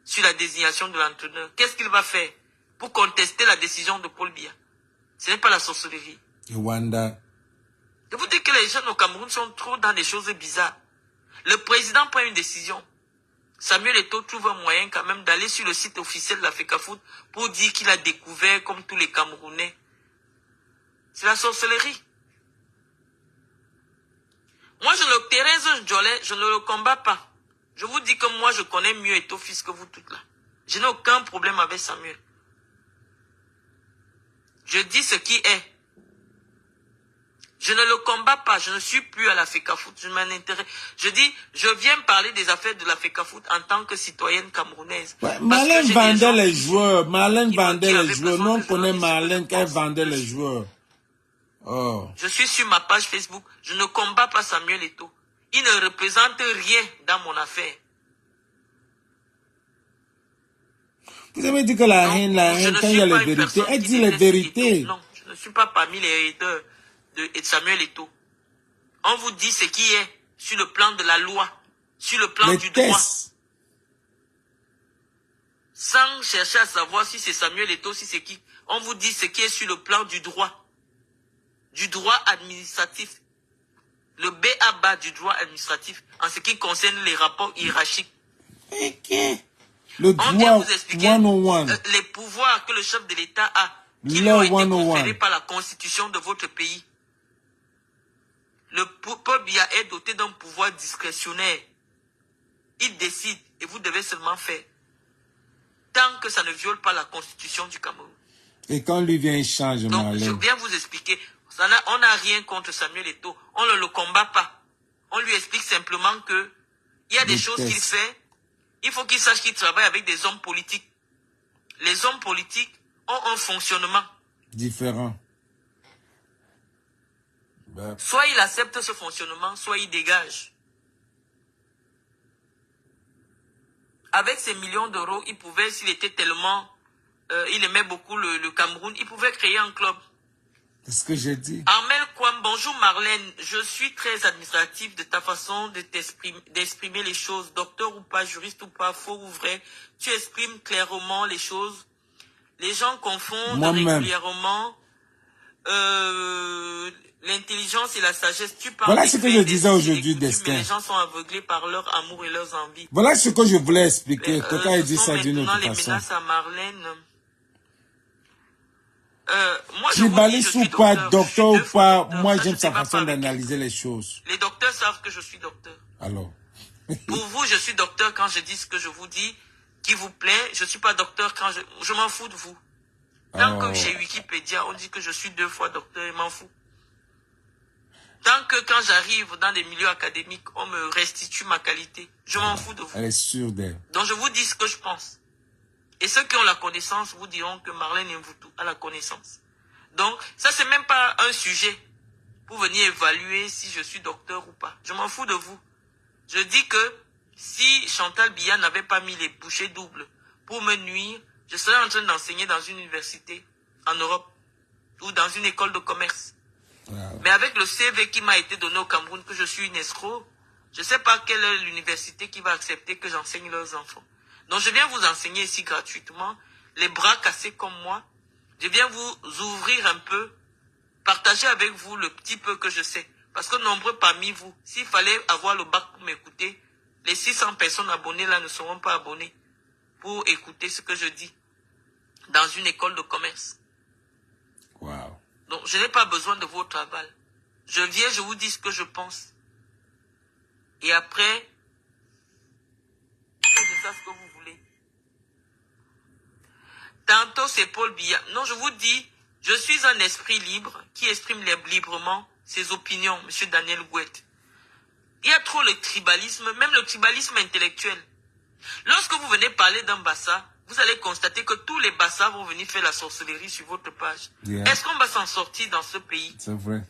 sur la désignation de l'entraîneur. Qu'est-ce qu'il va faire pour contester la décision de Paul Biya? Ce n'est pas la sorcellerie. Rwanda. Je vous dis que les jeunes au Cameroun sont trop dans des choses bizarres. Le président prend une décision. Samuel Eto'o trouve un moyen quand même d'aller sur le site officiel de la FECAFOOT pour dire qu'il a découvert comme tous les Camerounais. C'est la sorcellerie. Moi, Thérèse Jolet, je ne le combats pas. Je vous dis que moi, je connais mieux Eto'o fils que vous toutes là. Je n'ai aucun problème avec Samuel. Je dis ce qui est. Je ne le combats pas. Je ne suis plus à la FECAFOOT. Je m'en intéresse. Je dis, je viens parler des affaires de la FECAFOOT en tant que citoyenne camerounaise. Ouais, Marlène vendait les joueurs. Marlène vendait les joueurs. Nous, on connaît Marlène qu'elle vendait les joueurs. Oh. Je suis sur ma page Facebook. Je ne combats pas Samuel Eto'o. Il ne représente rien dans mon affaire. Vous avez dit que la haine, quand il y a les vérités, elle dit les vérités. Non, je ne suis pas parmi les hériteurs de Samuel Eto'o. On vous dit ce qui est sur le plan de la loi, sur le plan du droit. Sans chercher à savoir si c'est Samuel Eto'o, si c'est qui. On vous dit ce qui est sur le plan du droit administratif. Le B.A.B.A. du droit administratif en ce qui concerne les rapports hiérarchiques. Okay. Le droit 101. Les pouvoirs que le chef de l'État a, qui lui ont été conférés par la constitution de votre pays. Le peuple Biya est doté d'un pouvoir discrétionnaire. Il décide et vous devez seulement faire. Tant que ça ne viole pas la constitution du Cameroun. Et quand lui vient, il change. Donc, je viens vous expliquer. On n'a rien contre Samuel Eto'o. On ne le combat pas. On lui explique simplement que il y a des choses qu'il fait. Il faut qu'il sache qu'il travaille avec des hommes politiques. Les hommes politiques ont un fonctionnement différent. Soit il accepte ce fonctionnement, soit il dégage. Avec ces millions d'euros, il pouvait, s'il était tellement... il aimait beaucoup le Cameroun, il pouvait créer un club. C'est ce que j'ai dit. Armel Kwam, bonjour Marlène. Je suis très admiratif de ta façon d'exprimer les choses. Docteur ou pas, juriste ou pas, faux ou vrai. Tu exprimes clairement les choses. Les gens confondent régulièrement l'intelligence et la sagesse. Tu parles voilà ce que je disais aujourd'hui, Destin. Les gens sont aveuglés par leur amour et leurs envies. Voilà ce que je voulais expliquer. Quelqu'un a dit ça d'une autre façon. Les menaces à Marlène... moi, tribaliste ou pas, docteur ou pas, moi j'aime sa façon d'analyser les choses. Les docteurs savent que je suis docteur. Alors. Pour vous, je suis docteur quand je dis ce que je vous dis, qui vous plaît. Je ne suis pas docteur quand je m'en fous de vous. Tant que chez Wikipédia, on dit que je suis 2 fois docteur, je m'en fous. Tant que quand j'arrive dans des milieux académiques, on me restitue ma qualité, je m'en fous de vous. Elle est sûre d'elle. Donc je vous dis ce que je pense. Et ceux qui ont la connaissance vous diront que Marlène Mvutu a la connaissance. Donc, ça, c'est même pas un sujet pour venir évaluer si je suis docteur ou pas. Je m'en fous de vous. Je dis que si Chantal Biya n'avait pas mis les bouchées doubles pour me nuire, je serais en train d'enseigner dans une université en Europe ou dans une école de commerce. Wow. Mais avec le CV qui m'a été donné au Cameroun, que je suis une escroc, je ne sais pas quelle est l'université qui va accepter que j'enseigne leurs enfants. Donc, je viens vous enseigner ici gratuitement, les bras cassés comme moi. Je viens vous ouvrir un peu, partager avec vous le petit peu que je sais. Parce que nombreux parmi vous, s'il fallait avoir le bac pour m'écouter, les 600 personnes abonnées là ne seront pas abonnées pour écouter ce que je dis dans une école de commerce. Wow. Donc, je n'ai pas besoin de votre aval. Je viens, je vous dis ce que je pense. Et après, faites de ça ce que vous voulez. Tantôt, c'est Paul Biya. Non, je vous dis, je suis un esprit libre qui exprime librement ses opinions, monsieur Daniel Gouet. Il y a trop le tribalisme, même le tribalisme intellectuel. Lorsque vous venez parler d'un Bassa, vous allez constater que tous les Bassas vont venir faire la sorcellerie sur votre page. Yeah. Est-ce qu'on va s'en sortir dans ce pays? C'est vrai.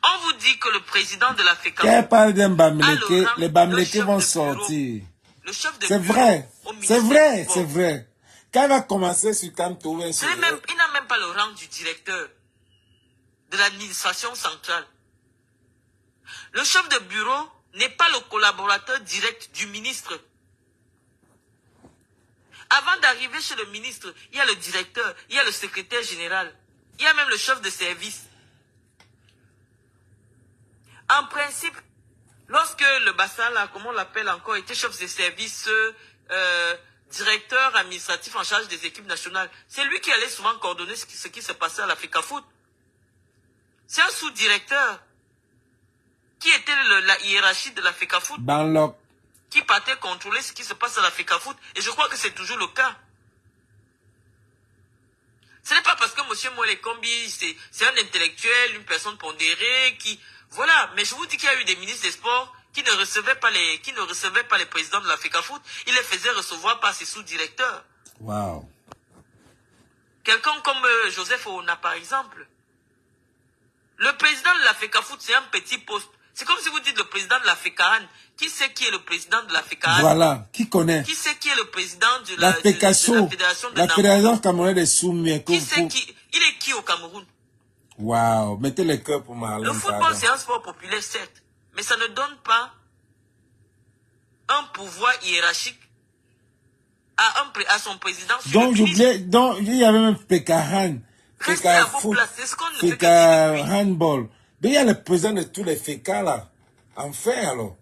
On vous dit que le président de la FECAFOOT... Quand elle parle d'un Bamileke, les Bamileke vont sortir. C'est vrai. C'est vrai, c'est vrai. Quand elle va commencer sur Kamtouen... Il n'a même pas le rang du directeur de l'administration centrale. Le chef de bureau n'est pas le collaborateur direct du ministre. Avant d'arriver chez le ministre, il y a le directeur, il y a le secrétaire général, il y a même le chef de service. En principe, Lorsque le Bassa, là, comment on l'appelle encore, était chef de service, directeur administratif en charge des équipes nationales, c'est lui qui allait souvent coordonner ce qui se passait à l'Africa Foot. C'est un sous-directeur qui était la hiérarchie de l'Africa Foot, Banlock. qui partait contrôler ce qui se passe à l'Africa Foot. Et je crois que c'est toujours le cas. Ce n'est pas parce que M. Moele Kombi, c'est un intellectuel, une personne pondérée, qui... Voilà, mais je vous dis qu'il y a eu des ministres des Sports qui ne recevaient pas les présidents de l'Africa Foot. Ils les faisaient recevoir par ses sous-directeurs. Wow. Quelqu'un comme Joseph Ouna, par exemple. Le président de l'Africa Foot, c'est un petit poste. C'est comme si vous dites le président de la FECAAN. Qui sait qui est le président de la FECAAN? Voilà, qui connaît? Qui sait qui est le président de La la Fédération Fédération camerounaise des Soumis. Qui sait qui? Il est qui au Cameroun? Wow, mettez le cœur pour Marlène. Le football, c'est un sport populaire, certes. Mais ça ne donne pas un pouvoir hiérarchique à son président. Donc, j'oubliais, donc, il y avait même FECAAN. Restez à vos places, c'est ce qu'on ne fait que FECA dire. handball. Mais il y a le président de tous les FECA là. Enfin alors.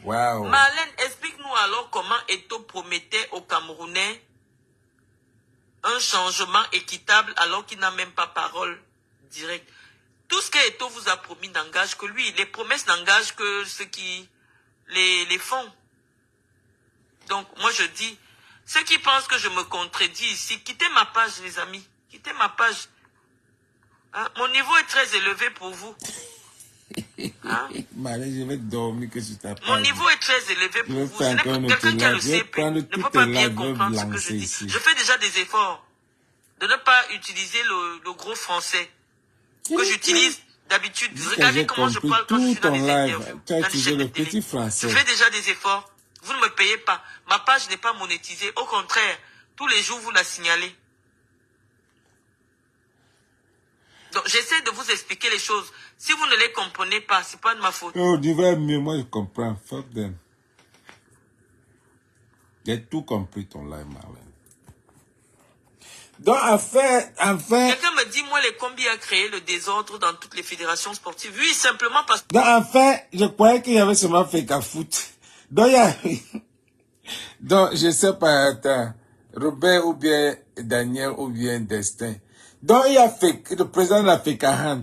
Wow. Marlène, explique-nous alors comment Eto'o promettait aux Camerounais un changement équitable alors qu'il n'a même pas parole directe. Tout ce que Eto'o vous a promis n'engage que lui. Les promesses n'engagent que ceux qui les font. Donc, moi je dis, ceux qui pensent que je me contredis ici, quittez ma page, les amis. Quittez ma page. Hein? Mon niveau est très élevé pour vous. Hein? Marlène, je vais dormir que sur ta page. Mon niveau est très élevé pour vous. Ce n'est pas quelqu'un qui a le CP ne peut pas bien comprendre ce que je dis. Ici. Je fais déjà des efforts de ne pas utiliser le gros français que j'utilise d'habitude. Regardez comment je parle quand je suis dans les interviews, tu as dans les utilisé chaînes de le télé. petit français. Je fais déjà des efforts. Vous ne me payez pas. Ma page n'est pas monétisée. Au contraire, tous les jours, vous la signalez. Donc, j'essaie de vous expliquer les choses. Si vous ne les comprenez pas, ce n'est pas de ma faute. Oh, tu vas mieux, moi je comprends. Fuck them. J'ai tout compris ton live, Marlène. Donc, enfin... Quelqu'un me dit, moi, les combis a créé le désordre dans toutes les fédérations sportives. Oui, simplement parce que... Donc, enfin, je croyais qu'il y avait seulement FECA Foot. Donc, il y a... Donc, je sais pas, attends. Robert ou bien Daniel ou bien Destin. Donc, il y a le président de la FECAAN.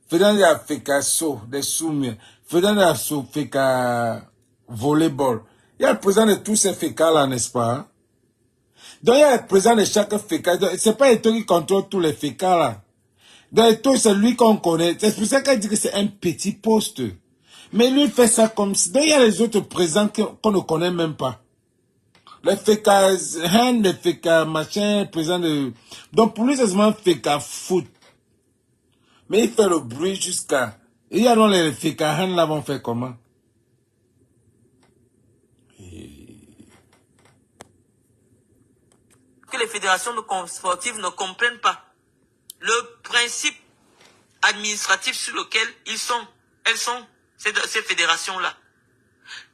Président de la FECASO, des Soumis. Président de la FECA Volleyball. Il y a le président de tous ces FECA là, n'est-ce pas? Donc, il y a le président de chaque FECA. C'est pas Eto'o qui contrôle tous les FECA là. Donc, Eto'o, c'est lui qu'on connaît. C'est pour ça qu'elle dit que c'est un petit poste. Mais lui, il fait ça comme si... Donc, il y a les autres présidents qu'on ne connaît même pas. Les FECA hand, les FECA machin, président de... Donc, pour lui, c'est seulement FECA foot. Mais il fait le bruit jusqu'à... Et alors, les FECA hand là vont faire comment? que les fédérations sportives ne comprennent pas le principe administratif sur lequel elles sont, ces fédérations-là.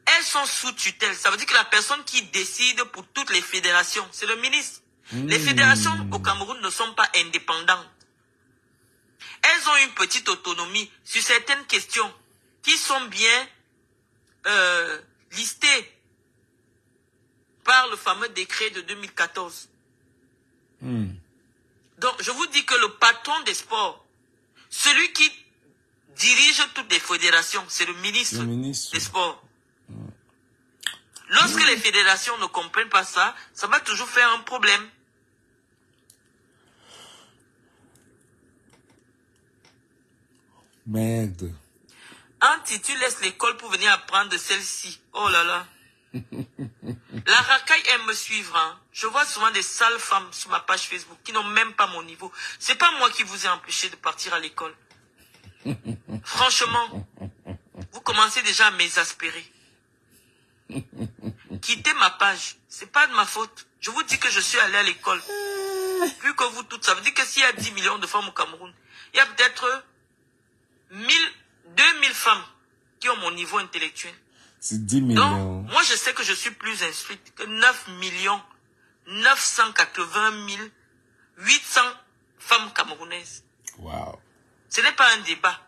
Elles sont sous tutelle. Ça veut dire que la personne qui décide pour toutes les fédérations, c'est le ministre. Les fédérations au Cameroun ne sont pas indépendantes. Elles ont une petite autonomie sur certaines questions qui sont bien listées par le fameux décret de 2014. Donc, je vous dis que le patron des sports, celui qui dirige toutes les fédérations, c'est le ministre des sports. Lorsque les fédérations ne comprennent pas ça, ça va toujours faire un problème. Merde. Anti, tu laisses l'école pour venir apprendre de celle-ci. Oh là là. La racaille aime me suivre. Hein. Je vois souvent des sales femmes sur ma page Facebook qui n'ont même pas mon niveau. C'est pas moi qui vous ai empêché de partir à l'école. Franchement, vous commencez déjà à m'exaspérer. Quittez ma page. C'est pas de ma faute. Je vous dis que je suis allé à l'école. Plus que vous toutes. Ça veut dire que s'il y a 10 millions de femmes au Cameroun, il y a peut-être 2000 femmes qui ont mon niveau intellectuel. C'est 10 millions. Donc, moi, je sais que je suis plus instruite que 9 980 800 femmes camerounaises. Wow. Ce n'est pas un débat.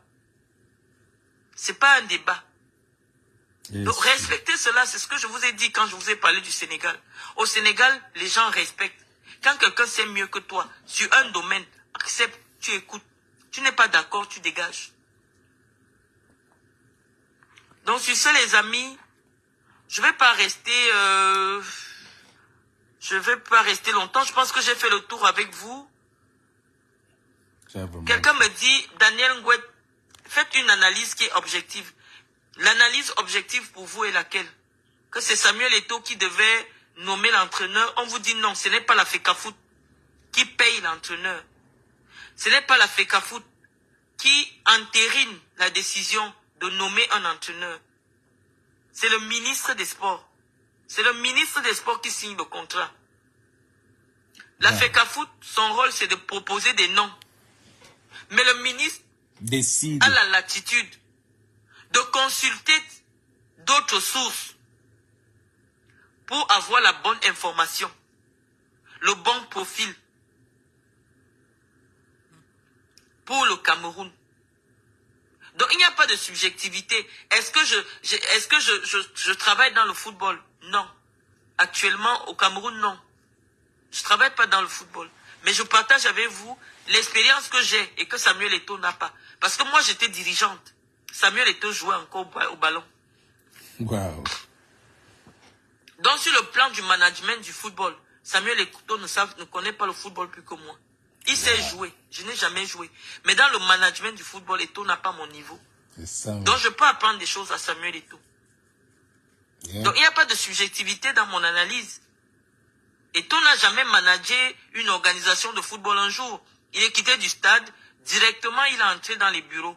C'est pas un débat. Yes. Donc respectez cela, c'est ce que je vous ai dit quand je vous ai parlé du Sénégal. Au Sénégal, les gens respectent. Quand quelqu'un sait mieux que toi, sur un domaine, accepte, tu écoutes. Tu n'es pas d'accord, tu dégages. Donc sur ce les amis, je vais pas rester longtemps. Je pense que j'ai fait le tour avec vous. Quelqu'un me dit, Daniel Ngouet, faites une analyse qui est objective. L'analyse objective pour vous est laquelle? Que c'est Samuel Eto'o qui devait nommer l'entraîneur. On vous dit non, ce n'est pas la FECAFOOT qui paye l'entraîneur. Ce n'est pas la FECAFOOT qui entérine la décision de nommer un entraîneur. C'est le ministre des Sports. C'est le ministre des Sports qui signe le contrat. La FECAFOOT, son rôle, c'est de proposer des noms. Mais le ministre décide, a la latitude de consulter d'autres sources pour avoir la bonne information, le bon profil pour le Cameroun. Donc il n'y a pas de subjectivité. Est-ce que je travaille dans le football? Non. Actuellement au Cameroun, non. Je ne travaille pas dans le football. Mais je partage avec vous l'expérience que j'ai et que Samuel Eto'o n'a pas. Parce que moi j'étais dirigeante. Samuel Eto'o jouait encore au ballon. Wow. Donc sur le plan du management du football, Samuel Eto'o ne connaît pas le football plus que moi. Il sait jouer. Je n'ai jamais joué. Mais dans le management du football, Eto'o n'a pas mon niveau. Ça, oui. Donc je peux apprendre des choses à Samuel Eto'o. Donc il n'y a pas de subjectivité dans mon analyse. Eto'o n'a jamais managé une organisation de football un jour. Il est quitté du stade, directement il est entré dans les bureaux.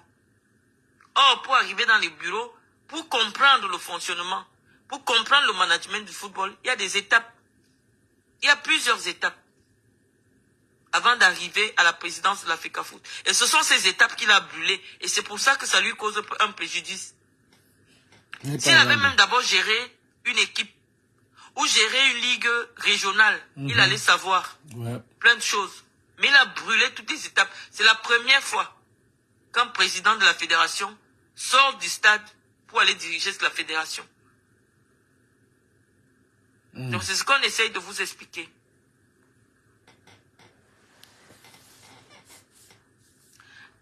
Or, pour arriver dans les bureaux, pour comprendre le fonctionnement, pour comprendre le management du football, il y a des étapes. Il y a plusieurs étapes avant d'arriver à la présidence de la FECAFOOT. Et ce sont ces étapes qu'il a brûlées. Et c'est pour ça que ça lui cause un préjudice. S'il avait même d'abord géré une équipe ou géré une ligue régionale, il allait savoir plein de choses. Mais il a brûlé toutes les étapes. C'est la première fois qu'un président de la fédération sort du stade pour aller diriger la fédération. Donc c'est ce qu'on essaye de vous expliquer.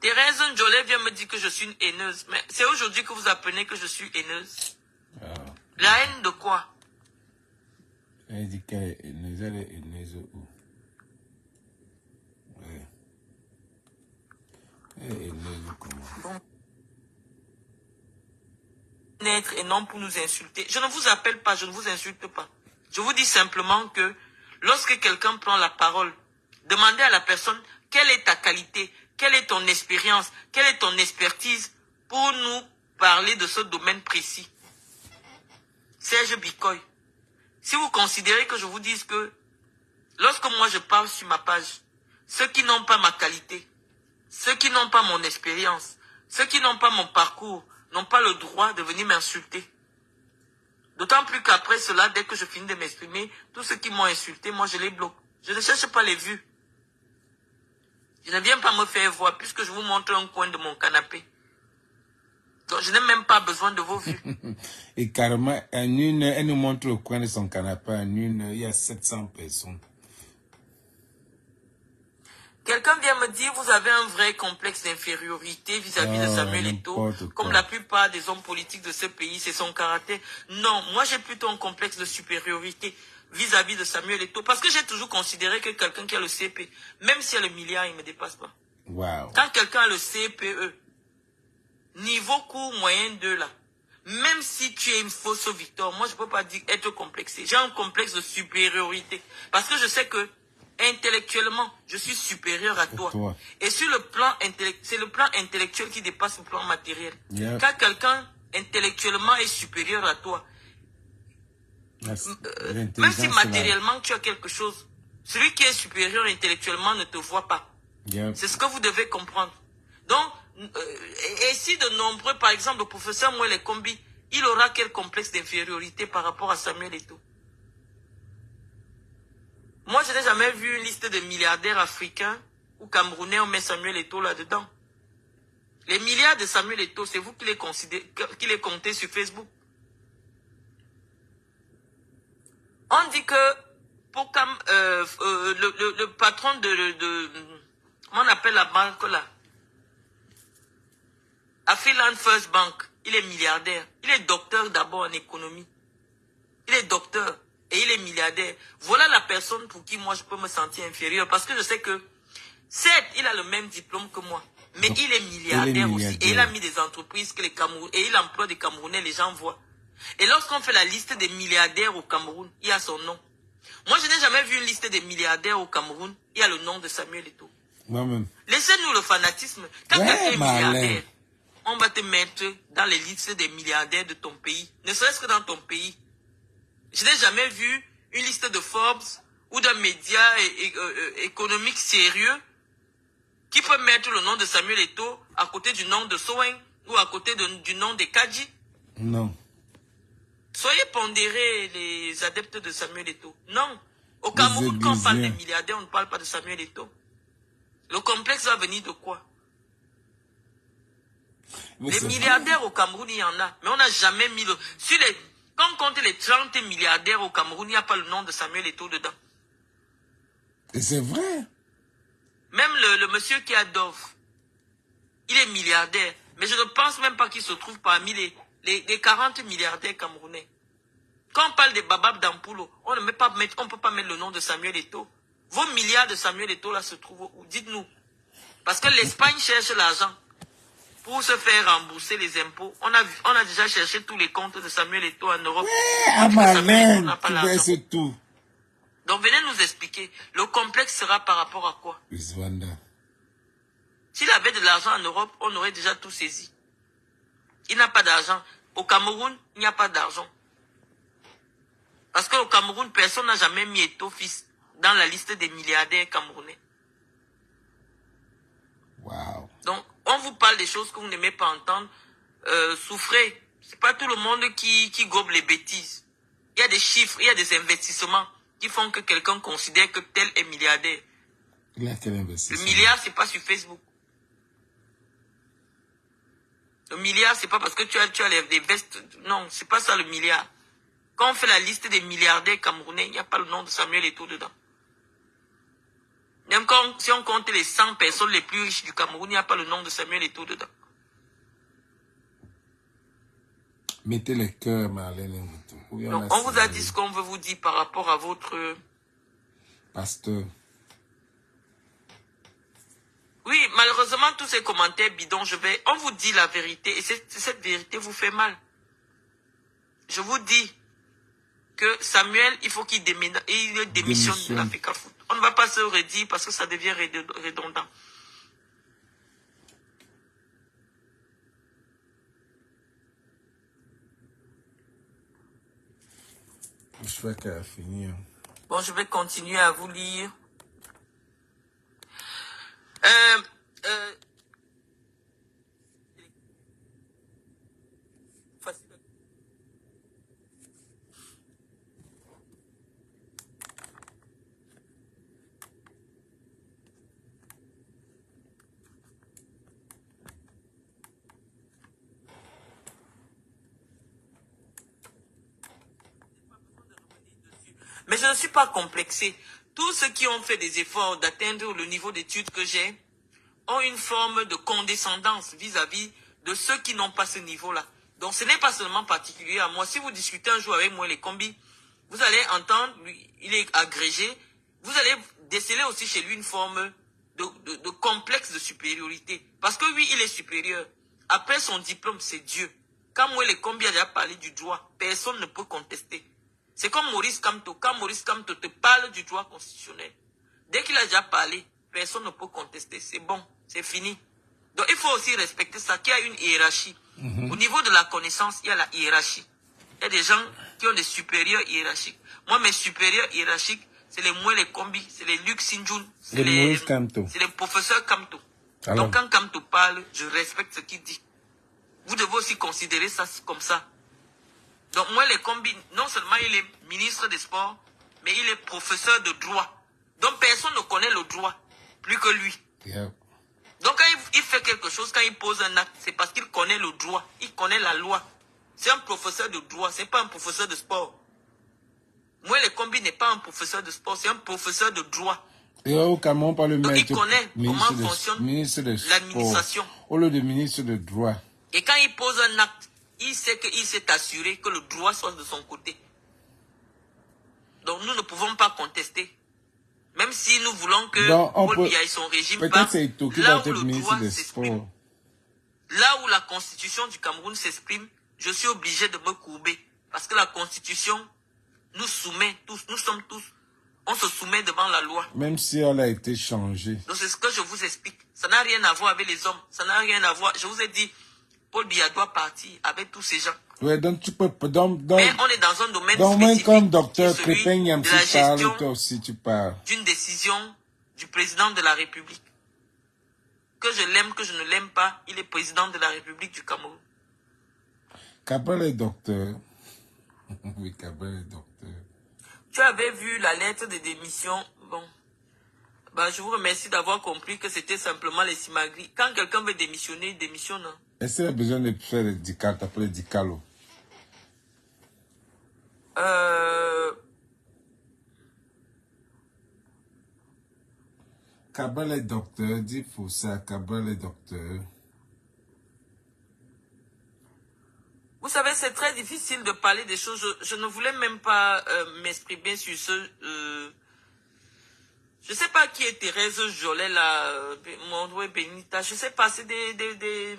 Thérèse Njolé vient me dire que je suis une haineuse. Mais c'est aujourd'hui que vous apprenez que je suis haineuse. La haine de quoi? Elle dit qu'elle est haineuse où? Ouais. Elle est haineuse comment? Bon. Naître et non pour nous insulter. Je ne vous appelle pas, je ne vous insulte pas. Je vous dis simplement que lorsque quelqu'un prend la parole, demandez à la personne quelle est ta qualité, quelle est ton expérience, quelle est ton expertise pour nous parler de ce domaine précis. Serge Bikoy, si vous considérez que je vous dise que lorsque moi je parle sur ma page, ceux qui n'ont pas ma qualité, ceux qui n'ont pas mon expérience, ceux qui n'ont pas mon parcours, n'ont pas le droit de venir m'insulter. D'autant plus qu'après cela, dès que je finis de m'exprimer, tous ceux qui m'ont insulté, moi je les bloque. Je ne cherche pas les vues. Je ne viens pas me faire voir puisque je vous montre un coin de mon canapé. Donc je n'ai même pas besoin de vos vues. Et carrément, elle nous montre le coin de son canapé. En une heure, il y a 700 personnes. Quelqu'un vient me dire, vous avez un vrai complexe d'infériorité vis-à-vis de Samuel Eto'o. Comme la plupart des hommes politiques de ce pays, c'est son caractère. Non, moi j'ai plutôt un complexe de supériorité vis-à-vis de Samuel Eto'o. Parce que j'ai toujours considéré que quelqu'un qui a le CP, même s'il a le milliard, il ne me dépasse pas. Wow. Quand quelqu'un a le CPE, niveau court moyen 2 là, même si tu es une fausse victoire, moi je ne peux pas dire être complexé. J'ai un complexe de supériorité. Parce que je sais que intellectuellement, je suis supérieur à toi. Et sur le plan intellectuel, c'est le plan intellectuel qui dépasse le plan matériel. Yep. Quand quelqu'un intellectuellement est supérieur à toi, même si matériellement tu as quelque chose, celui qui est supérieur intellectuellement ne te voit pas. Yep. C'est ce que vous devez comprendre. Donc, et si de nombreux, par exemple, le professeur Mouele Kombi, il aura quel complexe d'infériorité par rapport à Samuel Eto'o? Moi, je n'ai jamais vu une liste de milliardaires africains ou camerounais, on met Samuel Eto'o là-dedans. Les milliards de Samuel Eto'o, c'est vous qui les comptez sur Facebook. On dit que pour le patron comment on appelle la banque là, Afriland First Bank, il est milliardaire. Il est docteur d'abord en économie. Il est docteur et il est milliardaire. Voilà la personne pour qui moi je peux me sentir inférieur. Parce que je sais que, certes, il a le même diplôme que moi. Mais il est milliardaire aussi. Et il a mis des entreprises que les Camerounais, et il emploie des Camerounais, les gens voient. Et lorsqu'on fait la liste des milliardaires au Cameroun, il y a son nom. Moi, je n'ai jamais vu une liste des milliardaires au Cameroun. Il y a le nom de Samuel Eto'o. Moi-même. Laissez-nous le fanatisme. Quand quelqu'un est milliardaire, on va te mettre dans les listes des milliardaires de ton pays. Ne serait-ce que dans ton pays. Je n'ai jamais vu une liste de Forbes ou d'un média économique sérieux qui peut mettre le nom de Samuel Eto'o à côté du nom de Sowen ou à côté du nom de Kadji. Non. Soyez pondérés, les adeptes de Samuel Eto'o. Non. Au Cameroun, quand on parle des milliardaires, on ne parle pas de Samuel Eto'o. Le complexe va venir de quoi? Les milliardaires au Cameroun, il y en a. Mais on n'a jamais mis le... Quand on compte les 30 milliardaires au Cameroun, il n'y a pas le nom de Samuel Eto'o dedans. Et c'est vrai. Même le monsieur qui a Dove, il est milliardaire. Mais je ne pense même pas qu'il se trouve parmi les 40 milliardaires camerounais. Quand on parle des Babab d'Ampulo, on ne peut pas mettre le nom de Samuel Eto'o. Vos milliards de Samuel Eto'o là se trouvent où? Dites-nous. Parce que l'Espagne cherche l'argent pour se faire rembourser les impôts. On a déjà cherché tous les comptes de Samuel Eto'o en Europe. Tu baisses tout. Donc venez nous expliquer. Le complexe sera par rapport à quoi? S'il avait de l'argent en Europe, on aurait déjà tout saisi. Il n'a pas d'argent. Au Cameroun, il n'y a pas d'argent. Parce qu'au Cameroun, personne n'a jamais mis Eto'o fils dans la liste des milliardaires camerounais. Wow. Donc, on vous parle des choses que vous n'aimez pas entendre. Souffrez. C'est pas tout le monde qui gobe les bêtises. Il y a des chiffres, il y a des investissements qui font que quelqu'un considère que tel est milliardaire. Il a quel investissement? Le milliard, c'est pas sur Facebook. Le milliard, c'est pas parce que tu as des vestes. Non, c'est pas ça le milliard. Quand on fait la liste des milliardaires camerounais, il n'y a pas le nom de Samuel Eto'o dedans. Même si on compte les 100 personnes les plus riches du Cameroun, il n'y a pas le nom de Samuel Eto'o dedans. Mettez les cœurs, Marlène. Donc, on vous a dit ce qu'on veut vous dire par rapport à votre... pasteur. Oui, malheureusement, tous ces commentaires bidons, on vous dit la vérité, et cette vérité vous fait mal. Je vous dis que Samuel, il faut qu'il démissionne de l'Africa Foot. On ne va pas se redire parce que ça devient redondant. Je vais qu'à finir. Bon, je vais continuer à vous lire. Mais je ne suis pas complexé. Tous ceux qui ont fait des efforts d'atteindre le niveau d'études que j'ai ont une forme de condescendance vis-à-vis de ceux qui n'ont pas ce niveau-là. Donc ce n'est pas seulement particulier à moi. Si vous discutez un jour avec moi les combis, vous allez entendre, lui, il est agrégé, vous allez déceler aussi chez lui une forme de complexe de supériorité. Parce que oui, il est supérieur. Après son diplôme, c'est Dieu. Quand moi les combis a déjà parlé du droit, personne ne peut contester. C'est comme Maurice Kamto. Quand Maurice Kamto te parle du droit constitutionnel, dès qu'il a déjà parlé, personne ne peut contester. C'est bon, c'est fini. Donc il faut aussi respecter ça, qu'il y a une hiérarchie. Au niveau de la connaissance, il y a la hiérarchie. Il y a des gens qui ont des supérieurs hiérarchiques. Moi, mes supérieurs hiérarchiques, c'est les Moué, les Kombi, c'est les Luc Sinjoun, c'est les professeurs Kamto. Alors. Donc quand Kamto parle, je respecte ce qu'il dit. Vous devez aussi considérer ça comme ça. Donc moi, les combis, non seulement il est ministre des Sports, mais il est professeur de droit. Donc personne ne connaît le droit plus que lui. Yeah. Donc, quand il fait quelque chose, quand il pose un acte, c'est parce qu'il connaît le droit, il connaît la loi. C'est un professeur de droit, ce n'est pas un professeur de sport. Moi, le combi n'est pas un professeur de sport, c'est un professeur de droit. Et au Cameroun, pas le Donc, maître, il connaît comment fonctionne l'administration. Au lieu de ministre de droit. Et quand il pose un acte, il sait qu'il s'est assuré que le droit soit de son côté. Donc, nous ne pouvons pas contester. Même si nous voulons que Paul Biya et son régime partent, là où le droit s'exprime, là où la constitution du Cameroun s'exprime, je suis obligé de me courber. Parce que la constitution nous soumet tous, nous sommes tous, on se soumet devant la loi. Même si elle a été changée. Donc c'est ce que je vous explique. Ça n'a rien à voir avec les hommes. Ça n'a rien à voir. Je vous ai dit, Paul Biya doit partir avec tous ces gens. Ouais, donc tu peux... Mais on est dans un domaine spécifique. Comme docteur qui est celui Crépin, de la gestion toi aussi, tu parles. d'une décision du président de la République. Que je l'aime, que je ne l'aime pas, il est président de la République du Cameroun. Cabral est docteur. Oui, Cabral est docteur. Tu avais vu la lettre de démission. Bon. Bah, je vous remercie d'avoir compris que c'était simplement les simagris. Quand quelqu'un veut démissionner, il démissionne. Est-ce qu'il a besoin de faire le dical, t'appelles le dicalo? Cabral est docteur, dis pour ça, Cabral est docteur. Vous savez, c'est très difficile de parler des choses. Je ne voulais même pas m'exprimer sur ce... je ne sais pas qui est Thérèse Jolet, là, Mondoué Benita. Je ne sais pas, c'est des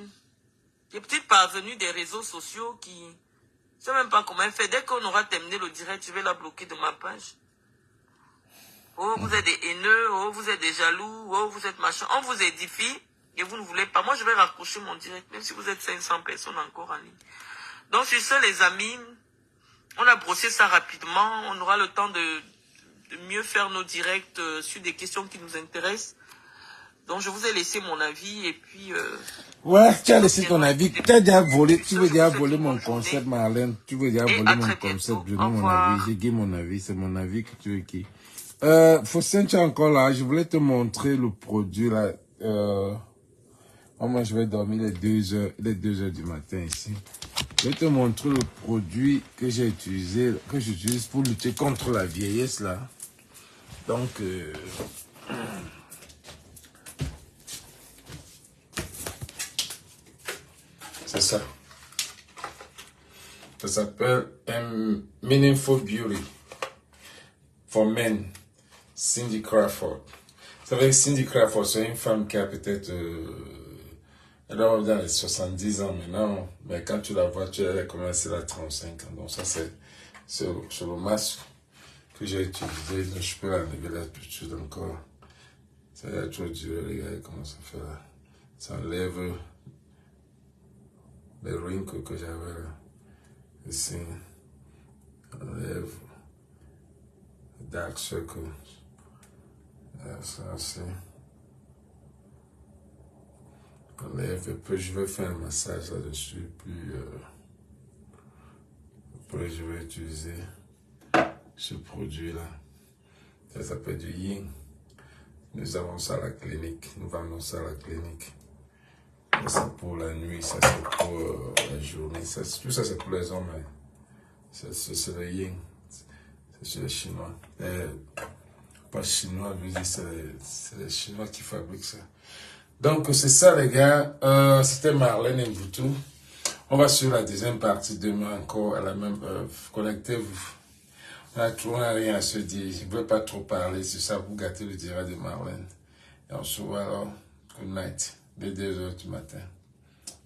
petites parvenues des réseaux sociaux qui... Je ne sais même pas comment elle fait. Dès qu'on aura terminé le direct, je vais la bloquer de ma page. Oh, vous êtes des haineux, oh, vous êtes des jaloux, oh, vous êtes machin. On vous édifie et vous ne voulez pas. Moi, je vais raccrocher mon direct, même si vous êtes 500 personnes encore en ligne. Donc, sur ce, les amis, on a brossé ça rapidement. On aura le temps de mieux faire nos directs sur des questions qui nous intéressent. Donc, je vous ai laissé mon avis et puis... ouais, tu as laissé ton avis. Tu as déjà volé, tu veux déjà voler mon concept, Marlène. Tu veux déjà voler mon concept. Je donne mon avis. J'ai dit mon avis. C'est mon avis que tu veux qui. Faustin, tu es encore là. Je voulais te montrer le produit là. Moi, je vais dormir les 2 heures du matin ici. Je vais te montrer le produit que j'ai utilisé, que j'utilise pour lutter contre la vieillesse là. Donc, c'est ça. Ça s'appelle Meaningful Beauty for Men, Cindy Crawford. Vous savez, Cindy Crawford, c'est une femme qui a peut-être... elle doit avoir dans les 70 ans maintenant, mais quand tu la vois, elle a commencé à 35 ans. Donc ça, c'est le masque que j'ai utilisé. Donc, je peux enlever là tout de suite encore. Ça a trop dur, regardez comment ça fait là. Ça enlève les wrinkles que j'avais là. Ici, ça enlève les dark circles. Ça, c'est... enlève un peu, je vais faire un massage là-dessus, puis après je vais utiliser ce produit-là. Ça s'appelle du Yin. Nous avons ça à la clinique, nous vendons ça à la clinique. Ça c'est pour la nuit, ça c'est pour la journée, ça, tout ça c'est pour les hommes. Hein. C'est le Yin, c'est les Chinois. Pas chinois, je veux dire, c'est les Chinois qui fabriquent ça. Donc, c'est ça, les gars. C'était Marlène Mboutou. On va sur la deuxième partie demain encore à la même heure. Connectez-vous. On n'a rien à se dire. Je ne veux pas trop parler sur ça pour gâter le direct de Marlène. Et on se voit alors. Good night. Dès 2 heures du matin.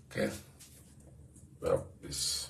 OK? Well, peace.